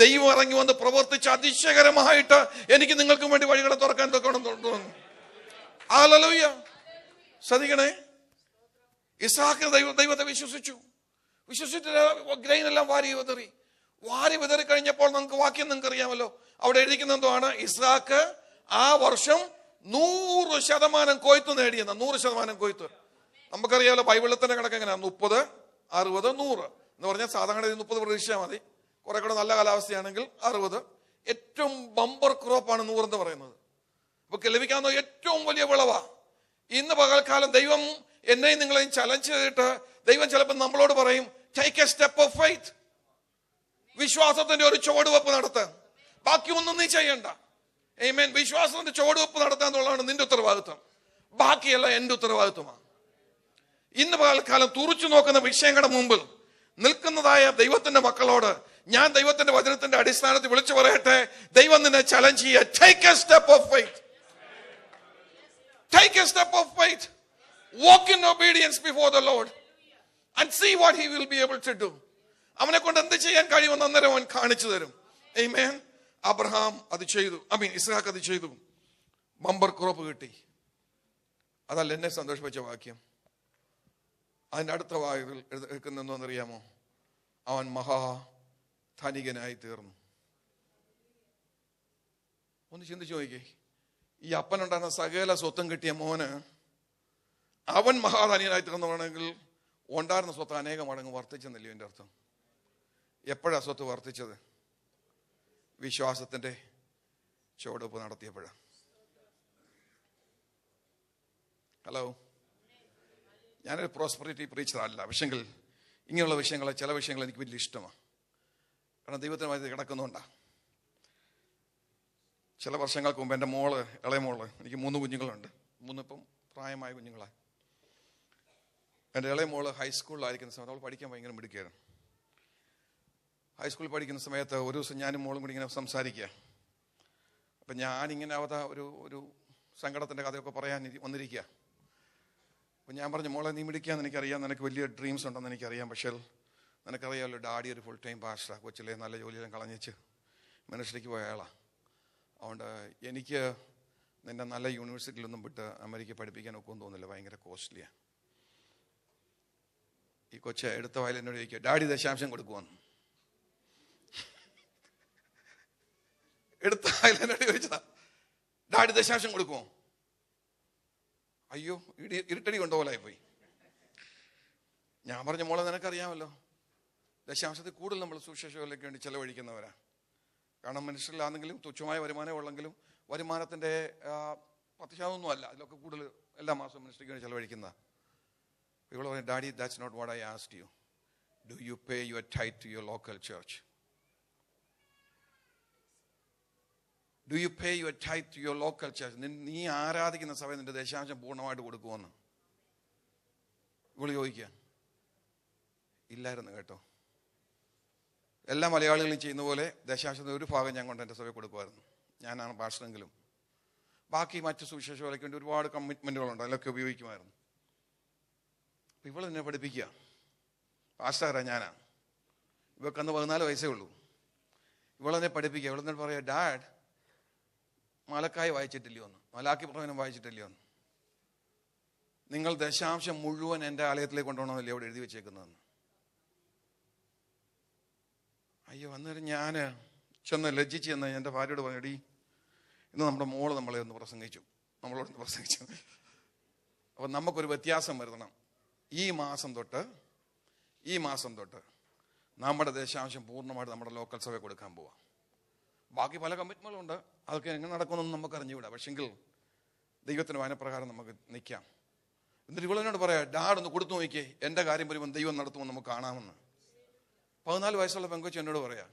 ദൈവം ഇറങ്ങി വന്ന് പ്രവർത്തിച്ച് അതിശയകരമായിട്ട് എനിക്ക് നിങ്ങൾക്കും വേണ്ടി വഴികളെ തുറക്കാൻ തോന്നുന്നു. ഹല്ലേലൂയ! ശ്രദ്ധിക്കണേ, ഇസ്ഹാക്ക് ദൈവത്തെ വിശ്വസിച്ചിട്ട് ഗ്രെയിൻ എല്ലാം വാരി വിതറി കഴിഞ്ഞപ്പോൾ നമുക്ക് വാക്യം നിങ്ങൾക്ക് അറിയാമല്ലോ. അവിടെ എഴുതിക്കുന്ന എന്താണ്? ഇസ്ഹാക്ക് ആ വർഷം 100% കൊയ്ത്ത് നേടിയെന്ന. 100% കൊയ്ത്ത്. നമുക്കറിയാമല്ലോ ബൈബിളിൽ തന്നെ കണക്ക് എങ്ങനെയാ, 30, 60, 100 എന്ന് പറഞ്ഞാൽ സാധാരണ 30 പ്രതീക്ഷിച്ചാൽ മതി. കുറെ കൂടെ നല്ല കാലാവസ്ഥയാണെങ്കിൽ 60. ഏറ്റവും ബമ്പർ ക്രോപ്പാണ് 100 എന്ന് പറയുന്നത്. അപ്പൊ ലഭിക്കാവുന്ന ഏറ്റവും വലിയ വിളവാ. ഇന്ന് പകൽക്കാലം ദൈവം എന്നെയും നിങ്ങളെയും ചലഞ്ച് ചെയ്തിട്ട് ദൈവം ചിലപ്പോൾ നമ്മളോട് പറയും, take A step of faith. വിശ്വാസത്തിന്റെ ഒരു ചുവടുവെപ്പ് നടത്താൻ. ബാക്കി ഒന്നും നീ ചെയ്യണ്ട. ആമേൻ. വിശ്വാസത്തിന്റെ ചുവടുവെപ്പ് നടത്താൻ എന്നുള്ളതാണ് നിന്റെ ഉത്തരവാദിത്വം. ബാക്കിയല്ല എന്റെ ഉത്തരവാദിത്വമാണ്. ഇന്ന് പകൽക്കാലം തുറച്ചു നോക്കുന്ന വിഷയങ്ങളുടെ മുമ്പിൽ നിൽക്കുന്നതായ ദൈവത്തിന്റെ മക്കളോട് ഞാൻ ദൈവത്തിന്റെ വചനത്തിന്റെ അടിസ്ഥാനത്തിൽ വിളിച്ചു പറയട്ടെ, ദൈവം നിന്നെ ചലഞ്ച് ചെയ്യുക. Take A step of faith. Take a step of faith. Walk in obedience before the Lord and see what he will be able to do. അവനെ കൊണ്ട് എന്ത് ചെയ്യാൻ കഴിയുമെന്ന് അന്നേരം അവൻ കാണിച്ചു തരും. ആമേൻ. അബ്രഹാം അത് ചെയ്തു. ഇസ്ഹാക്ക് അത് ചെയ്തു. ബമ്പർ ക്രോപ്പ് കിട്ടി. അതല്ല എന്നെ സന്തോഷിപ്പിച്ച വാക്യം. അതിന്റെ അടുത്ത വാക്കുകൾ എടുക്കുന്നറിയാമോ? അവൻ മഹാധനികനായി തീർന്നു. ഒന്ന് ചിന്തിച്ചു നോക്കിക്കേ. ഈ അപ്പനുണ്ടായിരുന്ന സകല സ്വത്തും കിട്ടിയ മോന് അവൻ മഹാധനികനായി തീർന്നുവാണെങ്കിൽ ഉണ്ടായിരുന്ന സ്വത്ത് അനേകം മടങ്ങ് വർദ്ധിച്ചെന്നല്ലേ എൻ്റെ അർത്ഥം. എപ്പോഴാ സ്വത്ത് വർദ്ധിച്ചത്? വിശ്വാസത്തിന്റെ ചുവടുവെപ്പ് നടത്തിയപ്പോഴാണ്. ഹലോ, ഞാനൊരു പ്രോസ്പെറിറ്റി പ്രീച്ചർ അല്ല, പക്ഷെങ്കിൽ ഇങ്ങനെയുള്ള വിഷയങ്ങൾ, ചില വിഷയങ്ങൾ എനിക്ക് വലിയ ഇഷ്ടമാണ്. കാരണം ദൈവത്തിനുമായി കിടക്കുന്നുണ്ടാ. ചില വർഷങ്ങൾക്ക് മുമ്പ് എൻ്റെ ഇളയ മോള്, എനിക്ക് 3 കുഞ്ഞുങ്ങളുണ്ട്. 3 ഇപ്പം പ്രായമായ കുഞ്ഞുങ്ങളാണ്. എൻ്റെ ഇളയ മോള് ഹൈസ്കൂളിലായിരിക്കുന്ന സമയത്ത് അവൾ പഠിക്കാൻ ഭയങ്കര മിടുക്കിയായിരുന്നു. ഹൈസ്കൂളിൽ പഠിക്കുന്ന സമയത്ത് ഒരു ദിവസം ഞാനും മോളും കൂടി ഇങ്ങനെ സംസാരിക്കുക. അപ്പം ഞാനിങ്ങനെ ഒരു സങ്കടത്തിൻ്റെ കഥയൊക്കെ പറയാൻ വന്നിരിക്കുക. അപ്പം ഞാൻ പറഞ്ഞു, മോളെ നീ മിടിക്കാന്ന് എനിക്കറിയാം, നിനക്ക് വലിയ ഡ്രീംസ് ഉണ്ടെന്ന് എനിക്കറിയാം. പക്ഷേ നിനക്കറിയാമല്ലോ, ഡാഡി ഒരു ഫുൾ ടൈം പാസ്റ്ററാ. കൊച്ചിലെ നല്ല ജോലിയെല്ലാം കളഞ്ഞിച്ച് മിനിസ്ട്രിക്ക് പോയ ആളാണ്. അതുകൊണ്ട് എനിക്ക് നിന്നെ നല്ല യൂണിവേഴ്സിറ്റിയിലൊന്നും വിട്ട് അമേരിക്ക പഠിപ്പിക്കാൻ ഒക്കെ ഒന്നും തോന്നില്ല, ഭയങ്കര കോസ്റ്റ്ലിയാണ്. ഈ കൊച്ച് എടുത്ത വായിൽ എന്നോട് ചോദിക്കുക, ഡാഡി ദശാംശം കൊടുക്കുമെന്ന്. എടുത്ത വായിൽ എന്നോട് ചോദിച്ചതാ, ഡാഡി ദശാംശം കൊടുക്കുമോ? അയ്യോ, ഇരുട്ടടി കൊണ്ടുപോലായി പോയി. ഞാൻ പറഞ്ഞ, മോളെ നിനക്കറിയാമല്ലോ, ദശാംശത്തിൽ കൂടുതൽ നമ്മൾ സുവിശേഷങ്ങളിലേക്ക് വേണ്ടി ചെലവഴിക്കുന്നവരാ. കാരണം മനുഷ്യരിലാണെങ്കിലും തുച്ഛമായ വരുമാനം ഉള്ളെങ്കിലും വരുമാനത്തിന്റെ 10% അല്ല, അതിലൊക്കെ കൂടുതൽ എല്ലാ മാസവും മിനിസ്ട്രിക്ക് വേണ്ടി ചെലവഴിക്കുന്ന. ഇവള് പറഞ്ഞു, daddy that's not what I asked you. Do you pay your tithe to your local church? Do you pay your tithe to your local church? നീ ആരാധിക്കുന്ന സഭയിൽ നിന്റെ ദശാംശം പൂർണ്ണമായിട്ട് കൊടുക്കുമെന്ന് ഇവള് ചോദിക്കുക. ഇല്ലായിരുന്നു കേട്ടോ. എല്ലാ മലയാളികളും ചെയ്യുന്ന പോലെ ദശാംശത്തിന്റെ ഒരു ഭാഗം ഞാൻ കൊണ്ട് എൻ്റെ സഭയിൽ കൊടുക്കുമായിരുന്നു. ഞാനാണ് പാസ്റ്ററെങ്കിലും. ബാക്കി മറ്റ് സുവിശേഷ വേലയ്ക്ക് വേണ്ടി ഒരുപാട് കമ്മിറ്റ്മെന്റുകളുണ്ട്, അതിലൊക്കെ ഉപയോഗിക്കുമായിരുന്നു. അപ്പം ഇവൾ എന്നെ പഠിപ്പിക്കുക. പാസ്റ്ററാ ഞാനാ. ഇവക്കന്ന് 14 വയസ്സേ ഉള്ളൂ. ഇവളെന്നെ പഠിപ്പിക്കുക. ഇവളെന്നെ പറയാ, ഡാഡ് മലക്കായി വായിച്ചിട്ടില്ലയോ എന്ന്, മലാക്കി പ്രവചനം വായിച്ചിട്ടില്ലയോ എന്ന്, നിങ്ങൾ ദശാംശം മുഴുവൻ എൻ്റെ ആലയത്തിലേക്ക് കൊണ്ടുപോകണമെന്നല്ലേ അവിടെ എഴുതി വെച്ചേക്കുന്നതെന്ന്. അയ്യോ, അന്നേരം ഞാൻ ലജ്ജിച്ച് ചെന്ന് എൻ്റെ ഭാര്യയോട് പറഞ്ഞു, എടീ ഇന്ന് നമ്മുടെ മോള് നമ്മളോടൊന്ന് പ്രസംഗിച്ചു. അപ്പം നമുക്കൊരു വ്യത്യാസം വരുത്തണം. ഈ മാസം തൊട്ട് നമ്മുടെ ദശാംശം പൂർണ്ണമായിട്ട് നമ്മുടെ ലോക്കൽ സഭയിൽ കൊടുക്കാൻ പോവാം. ബാക്കി പല കമ്മിറ്റ്മെന്റുകളുണ്ട്, അതൊക്കെ എങ്ങനെ നടക്കുമെന്നൊന്നും നമുക്ക് അറിഞ്ഞുകൂടാ. പക്ഷെങ്കിൽ ദൈവത്തിന് വായനപ്രകാരം നമുക്ക് നിൽക്കാം. എന്നിട്ട് ഇവളെന്നോട് പറയാം, ഡാഡ് ഒന്ന് കൊടുത്തു നോക്കിയേ, എൻ്റെ കാര്യം വരുമ്പോൾ ദൈവം നടത്തുമെന്ന് നമുക്ക് കാണാമെന്ന്. 14 വയസ്സുള്ള പെങ്കൊച്ചു എന്നോട് പറയാ,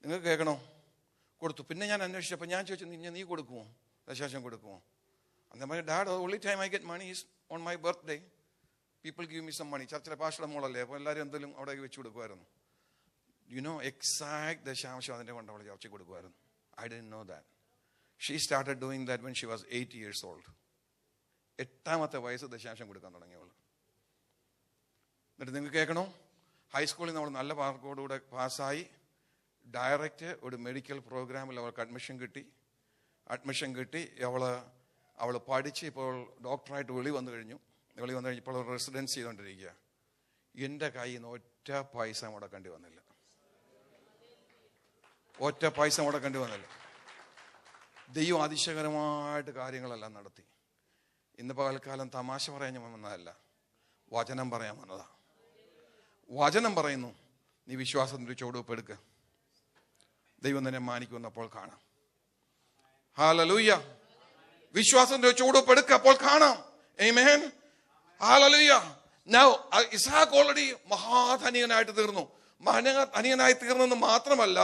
നിങ്ങൾക്ക് കേൾക്കണോ? കൊടുത്തു. പിന്നെ ഞാൻ അന്വേഷിച്ചപ്പോൾ ഞാൻ ചോദിച്ചു, നീ കൊടുക്കുമോ, ദശാംശം കൊടുക്കുമോ? അന്നേരം പറഞ്ഞു, dad only time I get money is on my birthday. People give me some money. ചർച്ചിലെ പാസ്റ്ററുടെ മോളല്ലേ, അപ്പോൾ എല്ലാവരും എന്തെങ്കിലും അവിടെ വെച്ച് കൊടുക്കുമായിരുന്നു. എക്സാക്ട് ദശാംശം അതിൻ്റെ കൊണ്ട് അവൾ ചർച്ചയ്ക്ക് കൊടുക്കുമായിരുന്നു. I didn't know that. She started doing that when she was 8 years old. 8ാമത്തെ വയസ്സ് ദശാംശം കൊടുക്കാൻ തുടങ്ങിയവൾ. എന്നിട്ട് നിങ്ങൾക്ക് കേൾക്കണോ, ഹൈസ്കൂളിൽ നമ്മൾ നല്ല മാർക്കോടുകൂടെ പാസ്സായി ഡയറക്റ്റ് ഒരു മെഡിക്കൽ പ്രോഗ്രാമിൽ അവൾക്ക് അഡ്മിഷൻ കിട്ടി. അവൾ പഠിച്ച് ഇപ്പോൾ ഡോക്ടറായിട്ട് വെളി വന്നു കഴിഞ്ഞു. ഇപ്പോൾ റെസിഡൻസ് ചെയ്തുകൊണ്ടിരിക്കുക. എൻ്റെ കയ്യിൽ നിന്ന് ഒറ്റ പൈസ മുടക്കേണ്ടി വന്നില്ല. ദൈവം അതിശയകരമായിട്ട് കാര്യങ്ങളെല്ലാം നടത്തി. ഇന്ന് പകൽക്കാലം തമാശ പറയാൻ ഞാൻ വന്നതല്ല, വചനം പറയാൻ വന്നതാ. വചനം പറയുന്നു, നീ വിശ്വാസത്തിന്റെ ചുവടുവെപ്പ് എടുക്കുക, ദൈവം നിന്നെ മാനിക്കുന്നപ്പോൾ കാണാം. ഹല്ലേലൂയ. വിശ്വാസത്തിന്റെ ചുവടുവെപ്പ് എടുക്കുക, അപ്പോൾ കാണാം. ആമേൻ. ഹല്ലേലൂയ. നൗ ഇസ്ഹാക്ക് ഓൾറെഡി മഹാധനികനായിട്ട് തീർന്നു. ധനികനായി തീർന്നെന്ന് മാത്രമല്ല,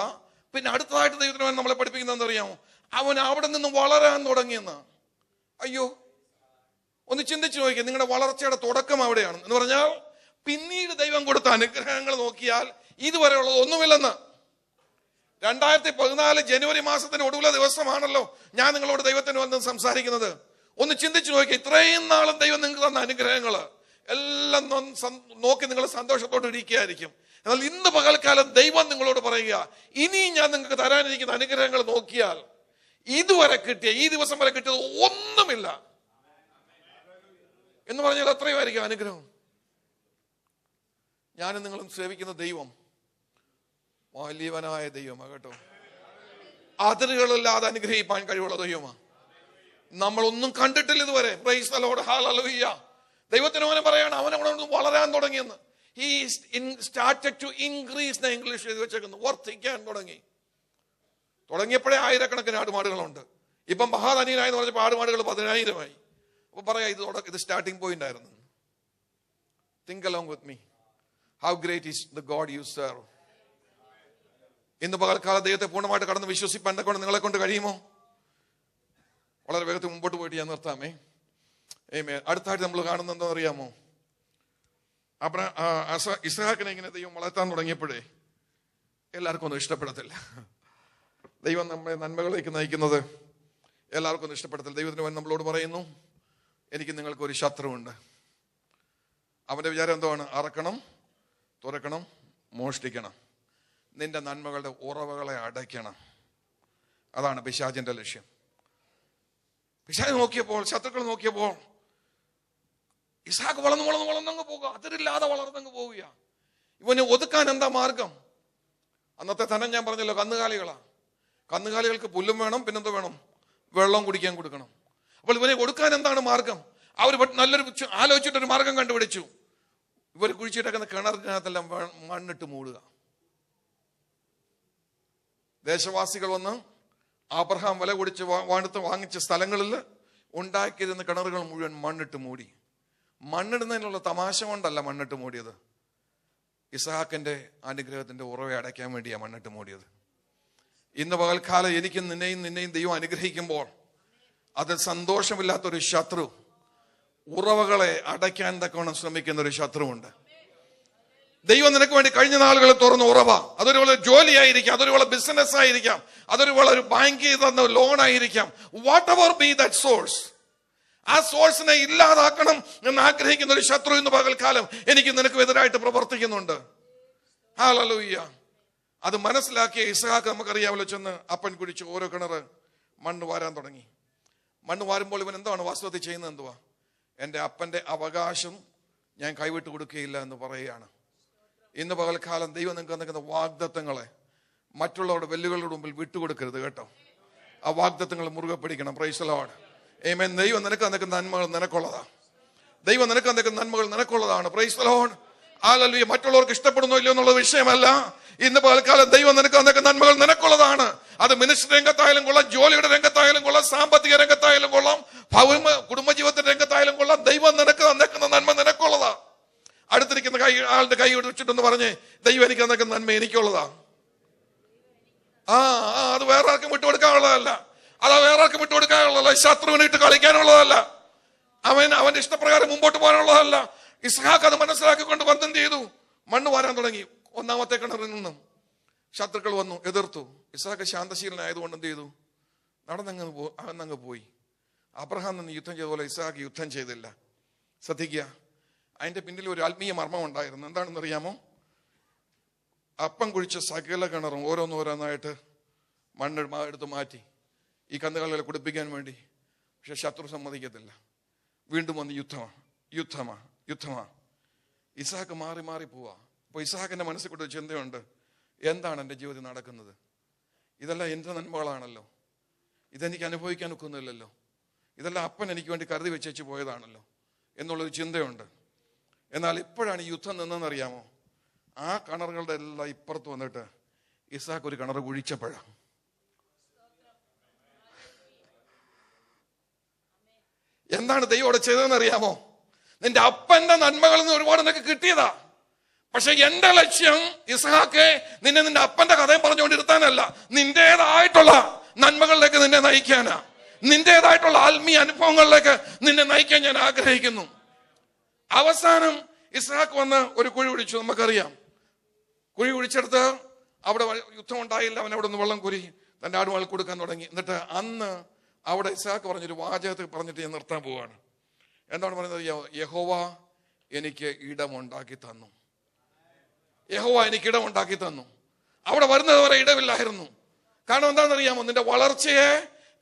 പിന്നെ അടുത്തതായിട്ട് ദൈവത്തിന് നമ്മളെ പഠിപ്പിക്കുന്നതെന്ന് അറിയാമോ? അവൻ അവിടെ നിന്ന് വളരാൻ തുടങ്ങിയെന്ന്. അയ്യോ, ഒന്ന് ചിന്തിച്ചു നോക്കിയാൽ നിങ്ങളുടെ വളർച്ചയുടെ തുടക്കം അവിടെയാണ് എന്ന് പറഞ്ഞാൽ, പിന്നീട് ദൈവം കൊടുത്ത അനുഗ്രഹങ്ങൾ നോക്കിയാൽ ഇതുവരെയുള്ളത് ഒന്നുമില്ലെന്ന്. 2014 ജനുവരി മാസത്തിന് ഒടുവിലെ ദിവസമാണല്ലോ ഞാൻ നിങ്ങളോട് ദൈവത്തിന് വന്ന് സംസാരിക്കുന്നത്. ഒന്ന് ചിന്തിച്ചു നോക്കി, ഇത്രയും നാളും ദൈവം നിങ്ങൾക്ക് തന്ന അനുഗ്രഹങ്ങൾ എല്ലാം നോക്കി നിങ്ങൾ സന്തോഷത്തോടെ ഇരിക്കുകയായിരിക്കും. എന്നാൽ ഇന്ന് പകൽക്കാലം ദൈവം നിങ്ങളോട് പറയുക, ഇനി ഞാൻ നിങ്ങൾക്ക് തരാനിരിക്കുന്ന അനുഗ്രഹങ്ങൾ നോക്കിയാൽ ഇതുവരെ കിട്ടിയ, ഈ ദിവസം വരെ കിട്ടിയത് ഒന്നുമില്ല എന്ന് പറഞ്ഞാൽ എത്രയുമായിരിക്കും അനുഗ്രഹം. ഞാനും നിങ്ങളും സേവിക്കുന്ന ദൈവം വലിയവനായ ദൈവമാണ് കേട്ടോ. അതിരുകളില്ലാതെ അനുഗ്രഹിപ്പാൻ കഴിവുള്ള ദൈവമാണ്. നമ്മളൊന്നും കണ്ടിട്ടില്ല ഇതുവരെ. Price the Lord. ഹല്ലേലൂയ. ദൈവത്തിന് അവനെ പറയാണ്, അവനവിടെ വളരാൻ തുടങ്ങിയെന്ന്. He started to increase the English എഴുതി വെച്ചേക്കുന്നു. വർദ്ധിക്കാൻ തുടങ്ങിയപ്പോഴേ ആയിരക്കണക്കിന് ആടുമാടുകളുണ്ട്. ഇപ്പം മഹാധനിയനായെന്ന് പറഞ്ഞപ്പോൾ ആടുമാടുകൾ 10,000 അപ്പൊ പറയാ, ഇത് സ്റ്റാർട്ടിംഗ് പോയിന്റ് ആയിരുന്നു. Think along with me. How great is the God you serve. ഇന്ന് പകൽക്കാലം ദൈവത്തെ പൂർണ്ണമായിട്ട് കടന്ന് വിശ്വസിപ്പാൻ കൊണ്ട് നിങ്ങളെ കൊണ്ട് കഴിയുമോ? വളരെ വേഗത്തിൽ മുമ്പോട്ട് പോയിട്ട് ഞാൻ നിർത്താമേ. അടുത്തായിട്ട് നമ്മൾ കാണുന്നത് എന്താ അറിയാമോ? ഇസ്ഹാക്കിനെ ഇങ്ങനെ ദൈവം വളർത്താൻ തുടങ്ങിയപ്പോഴേ എല്ലാവർക്കും ഒന്നും ഇഷ്ടപ്പെടത്തില്ല. ദൈവം നമ്മളെ നന്മകളിലേക്ക് നയിക്കുന്നത് എല്ലാവർക്കും ഒന്നും ഇഷ്ടപ്പെടത്തില്ല. ദൈവത്തിന് നമ്മളോട് പറയുന്നു, എനിക്ക് നിങ്ങൾക്ക് ഒരു ശത്രുവുണ്ട്. അവന്റെ വിചാരം എന്താണ്? അറക്കണം, തുറക്കണം, മോഷ്ടിക്കണം, നിന്റെ നന്മകളുടെ ഉറവകളെ അടയ്ക്കണം. അതാണ് പിശാചിന്റെ ലക്ഷ്യം. പിശാച് നോക്കിയപ്പോൾ, ശത്രുക്കൾ നോക്കിയപ്പോൾ ഇസ്ഹാക്ക് വളർന്നങ്ങ് പോകുക, അതിരില്ലാതെ വളർന്നങ്ങ് പോവുക. ഇവനെ ഒതുക്കാൻ എന്താ മാർഗം? അന്നത്തെ ധനം ഞാൻ പറഞ്ഞല്ലോ, കന്നുകാലികൾക്ക് പുല്ലും വേണം, പിന്നെന്താ വേണം? വെള്ളം കുടിക്കാൻ കൊടുക്കണം. അപ്പോൾ ഇവനെ ഒടുക്കാൻ എന്താണ് മാർഗം? അവർ നല്ലൊരു ആലോചിച്ചിട്ടൊരു മാർഗം കണ്ടുപിടിച്ചു. ഇവർ കുഴിച്ചിട്ടേക്കുന്ന കിണറിനകത്തെല്ലാം മണ്ണിട്ട് മൂടുക. ദേശവാസികൾ വന്ന് അബ്രഹാം വില കൊടുത്ത് വാങ്ങിച്ച സ്ഥലങ്ങളിൽ ഉണ്ടാക്കിയിരുന്ന കിണറുകൾ മുഴുവൻ മണ്ണിട്ട് മൂടി. മണ്ണിടുന്നതിനുള്ള തമാശ കൊണ്ടല്ല മണ്ണിട്ട് മൂടിയത്, ഇസ്ഹാക്കിന്റെ അനുഗ്രഹത്തിന്റെ ഉറവ അടയ്ക്കാൻ വേണ്ടിയാണ് മണ്ണിട്ട് മൂടിയത്. ഇന്ന് പകൽക്കാലം എനിക്കും നിന്നെയും ദൈവം അനുഗ്രഹിക്കുമ്പോൾ അതിൽ സന്തോഷമില്ലാത്തൊരു ശത്രു, ഉറവകളെ അടയ്ക്കാൻ തക്കവണ്ണം ശ്രമിക്കുന്ന ഒരു ശത്രുവുണ്ട്. ദൈവം നിനക്ക് വേണ്ടി കഴിഞ്ഞ നാളുകളിൽ തുറന്ന ഉറവ, അതൊരു വളരെ ജോലിയായിരിക്കാം, അതൊരു വളരെ ബിസിനസ് ആയിരിക്കാം, അതൊരു വളരെ ബാങ്ക് തന്ന ലോൺ ആയിരിക്കാം. What ever B that source, ആ സോഴ്സിനെ ഇല്ലാതാക്കണം എന്ന് ആഗ്രഹിക്കുന്ന ഒരു ശത്രു ഇന്ന് പകൽക്കാലം എനിക്ക് നിനക്ക് എതിരായിട്ട് പ്രവർത്തിക്കുന്നുണ്ട്. ഹല്ലേലൂയ. അത് മനസ്സിലാക്കിയ ഇസ്ഹാക്ക് നമുക്കറിയാമല്ലോ, ചെന്ന് അപ്പൻ കുഴിച്ച് ഓരോ കിണറ് മണ്ണ് വാരാൻ തുടങ്ങി. മണ്ണ് വാരുമ്പോൾ ഇവൻ എന്താണ് വാസ്തവത്തിൽ ചെയ്യുന്നത്? എന്തുവാ? എൻ്റെ അപ്പൻ്റെ അവകാശം ഞാൻ കൈവിട്ട് കൊടുക്കുകയില്ല എന്ന് പറയുകയാണ്. ഇന്ന് പകൽക്കാലം ദൈവം നിങ്ങൾക്ക് നിൽക്കുന്ന വാഗ്ദത്തങ്ങളെ മറ്റുള്ളവരുടെ വെല്ലുകളുടെ മുമ്പിൽ വിട്ടുകൊടുക്കരുത് കേട്ടോ. ആ വാഗ്ദത്തങ്ങൾ മുറുകെ പിടിക്കണം. Praise the Lord. ആമേൻ. ദൈവം നിനക്ക് നിൽക്കുന്ന നന്മകൾ നിനക്കുള്ളതാ. ദൈവം നിനക്ക് നിൽക്കുന്ന നന്മകൾ നിനക്കുള്ളതാണ്. Praise the Lord. ഹല്ലേലൂയ. മറ്റുള്ളവർക്ക് ഇഷ്ടപ്പെടുന്നോ ഇല്ലയോ എന്നുള്ള വിഷയമല്ല. ഇന്ന് പകൽക്കാലം ദൈവം നിനക്ക് നിൽക്കുന്ന നന്മകൾ നിനക്കുള്ളതാണ്. അത് മിനിസ്റ്റർ രംഗത്തായാലും കൊള്ളാം, ജോലിയുടെ രംഗത്തായാലും കൊള്ളാം, സാമ്പത്തിക രംഗത്തായാലും കൊള്ളാം, കുടുംബജീവിതത്തിന്റെ രംഗത്തായാലും കൊള്ളാം. ദൈവം നിനക്ക് നിൽക്കുന്ന നന്മ നിനക്കുള്ളതാ. അടുത്തിരിക്കുന്ന ആളുടെ കൈ വെച്ചിട്ടൊന്ന് പറഞ്ഞേ, ദൈവം എനിക്ക് നിൽക്കുന്ന നന്മ എനിക്കുള്ളതാ. അത് വേറെ ആർക്കും വിട്ടുകൊടുക്കാനുള്ളതല്ല. അത് വേറെ ആർക്കും വിട്ടുകൊടുക്കാനുള്ളതല്ല. ശത്രുവിനെ ഇട്ട് കളിക്കാനുള്ളതല്ല. അവന്റെ ഇഷ്ടപ്രകാരം മുമ്പോട്ട് പോകാനുള്ളതല്ല. ഇസ്ഹാക്ക് അത് മനസ്സിലാക്കിക്കൊണ്ട് എന്ത് ചെയ്തു? മണ്ണ് വാരാൻ തുടങ്ങി. ഒന്നാമത്തെ കിണറിൽ നിന്നും ശത്രുക്കൾ വന്നു, എതിർത്തു. ഇസ്ഹാക്ക് ശാന്തശീലനായതുകൊണ്ട് എന്ത് ചെയ്തു? അവനങ്ങ് പോയി. അബ്രഹാം നിന്ന് യുദ്ധം ചെയ്ത പോലെ ഇസ്ഹാക്ക് യുദ്ധം ചെയ്തില്ല. ശ്രദ്ധിക്കുക, അതിന്റെ പിന്നിൽ ഒരു ആത്മീയ മർമ്മം ഉണ്ടായിരുന്നു. എന്താണെന്ന് അറിയാമോ? അപ്പം കുഴിച്ച സകല കിണറും ഓരോന്നോരോന്നായിട്ട് മണ്ണ് എടുത്ത് മാറ്റി ഈ കന്നുകാലികളെ കുടിപ്പിക്കാൻ വേണ്ടി. പക്ഷെ ശത്രു സമ്മതിക്കത്തില്ല. വീണ്ടും വന്ന് യുദ്ധമാ. ഇസ്ഹാക്ക് മാറി പോവാ. അപ്പൊ ഇസ്ഹാക്കിന്റെ മനസ്സിൽ കൂടെ ചിന്തയുണ്ട്, എന്താണ് എൻ്റെ ജീവിതത്തിൽ നടക്കുന്നത്? ഇതെല്ലാം എൻ്റെ നന്മകളാണല്ലോ. ഇതെനിക്ക് അനുഭവിക്കാൻ ഒക്കുന്നില്ലല്ലോ, ഇതെല്ലാം അപ്പൻ എനിക്ക് വേണ്ടി കരുതി വെച്ചേച്ച് പോയതാണല്ലോ എന്നുള്ളൊരു ചിന്തയുണ്ട്. എന്നാൽ ഇപ്പോഴാണ് ഈ യുദ്ധം നിന്നെന്നറിയാമോ? ആ കിണറുകളുടെ എല്ലാം ഇപ്പുറത്ത് വന്നിട്ട് ഇസാക്ക് ഒരു കിണർ കുഴിച്ചപ്പോഴാണ്. എന്താണ് ദൈവം അവിടെ ചെയ്തതെന്നറിയാമോ? നിന്റെ അപ്പന്റെ നന്മകളിൽ നിന്ന് ഒരുപാട് നിനക്ക് കിട്ടിയതാ. പക്ഷെ എന്റെ ലക്ഷ്യം ഇസ്ഹാക്കെ നിന്നെ നിന്റെ അപ്പന്റെ കഥയും പറഞ്ഞുകൊണ്ടിരുത്താനല്ല, നിന്റേതായിട്ടുള്ള നന്മകളിലേക്ക് നിന്നെ നയിക്കാനാ. നിന്റേതായിട്ടുള്ള ആത്മീയ അനുഭവങ്ങളിലേക്ക് നിന്നെ നയിക്കാൻ ഞാൻ ആഗ്രഹിക്കുന്നു. അവസാനം ഇസ്ഹാക്ക് വന്ന് ഒരു കുഴി കുഴിച്ചു. നമുക്കറിയാം, കുഴി കുഴിച്ചെടുത്ത് അവിടെ യുദ്ധം ഉണ്ടായില്ല. അവൻ അവിടെ നിന്ന് വെള്ളം കുരി തന്റെ ആടുവാൾ കൊടുക്കാൻ തുടങ്ങി. എന്നിട്ട് അന്ന് അവിടെ ഇസ്ഹാക്ക് പറഞ്ഞൊരു വാചകത്തിൽ പറഞ്ഞിട്ട് ഞാൻ നിർത്താൻ പോവാണ്. എന്താണ് പറയുന്നത്? യഹോവ എനിക്ക് ഇടമുണ്ടാക്കി തന്നു. യഹോവ എനിക്ക് ഇടമുണ്ടാക്കി തന്നു. അവിടെ വരുന്നത് വരെ ഇടമില്ലായിരുന്നു. കാരണം എന്താണെന്നറിയാമോ? നിന്റെ വളർച്ചയെ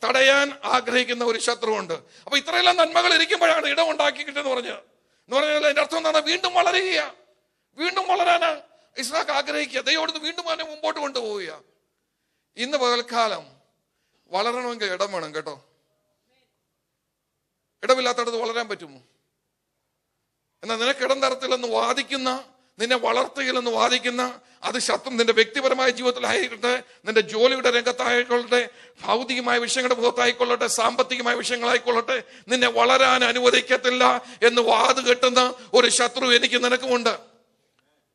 തടയാൻ ആഗ്രഹിക്കുന്ന ഒരു ശത്രുവുണ്ട്. അപ്പൊ ഇത്രയെല്ലാം നന്മകൾ ഇരിക്കുമ്പോഴാണ് ഇടമുണ്ടാക്കിക്കിട്ടെന്ന് പറഞ്ഞത്. എന്ന് പറഞ്ഞാൽ അതിന്റെ അർത്ഥം എന്താണ്? വീണ്ടും വളരുക, വീണ്ടും വളരാനാ ഇസ്ഹാക്ക് ആഗ്രഹിക്കുക. ദൈവം വീണ്ടും അവനെ മുമ്പോട്ട് കൊണ്ടുപോവുക. ഇന്ന് പകൽക്കാലം വളരണമെങ്കിൽ ഇടം വേണം കേട്ടോ. ഇടമില്ലാത്തടത്ത് വളരാൻ പറ്റുമോ? എന്നാൽ നിനക്ക് ഇടം തരത്തില്ലെന്ന് വാദിക്കുന്ന, നിന്നെ വളർത്തുകയില്ലെന്ന് വാദിക്കുന്ന, അത് ശത്രു നിന്റെ വ്യക്തിപരമായ ജീവിതത്തിലായിക്കോട്ടെ, നിന്റെ ജോലിയുടെ രംഗത്തായിക്കൊള്ളട്ടെ, ഭൗതികമായ വിഷയങ്ങളുടെ മുഖത്തായിക്കൊള്ളട്ടെ, സാമ്പത്തികമായ വിഷയങ്ങളായിക്കൊള്ളട്ടെ, നിന്നെ വളരാൻ അനുവദിക്കത്തില്ല എന്ന് വാത് കെട്ടുന്ന ഒരു ശത്രു എനിക്ക് നിനക്കുമുണ്ട്.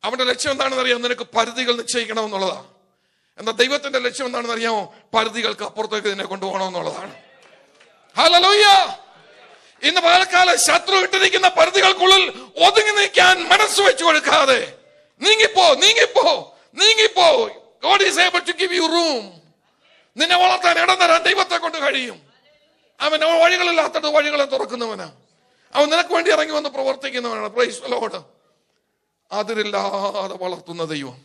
അവന്റെ ലക്ഷ്യം എന്താണെന്ന് അറിയാമോ? നിനക്ക് പരിധികൾ നിശ്ചയിക്കണമെന്നുള്ളതാണ്. എന്നാൽ ദൈവത്തിന്റെ ലക്ഷ്യം എന്താണെന്ന് അറിയാമോ? പരിധികൾക്ക് അപ്പുറത്തേക്ക് നിന്നെ കൊണ്ടുപോകണമെന്നുള്ളതാണ്. ഹല്ലേലൂയ! ഇന്ന് പകൽക്കാലം ശത്രു ഇട്ടിരിക്കുന്ന പരിധികൾക്കുള്ളിൽ ഒതുങ്ങി നിൽക്കാൻ മനസ്സ് വെച്ചു കൊടുക്കാതെ നീങ്ങിപ്പോ, നീങ്ങിപ്പോ, നീങ്ങിപ്പോ. God is able to give you room. നിന്നെ വളർത്താൻ ഇടം തരാൻ ദൈവത്തെ കൊണ്ട് കഴിയും. അവൻ വഴികളില്ലാത്തത് വഴികളെ തുറക്കുന്നവനാ. അവൻ നിനക്ക് വേണ്ടി ഇറങ്ങി വന്ന് പ്രവർത്തിക്കുന്നവനാണ്. Praise the Lord. അതിരില്ലാതെ വളർത്തുന്ന ദൈവം.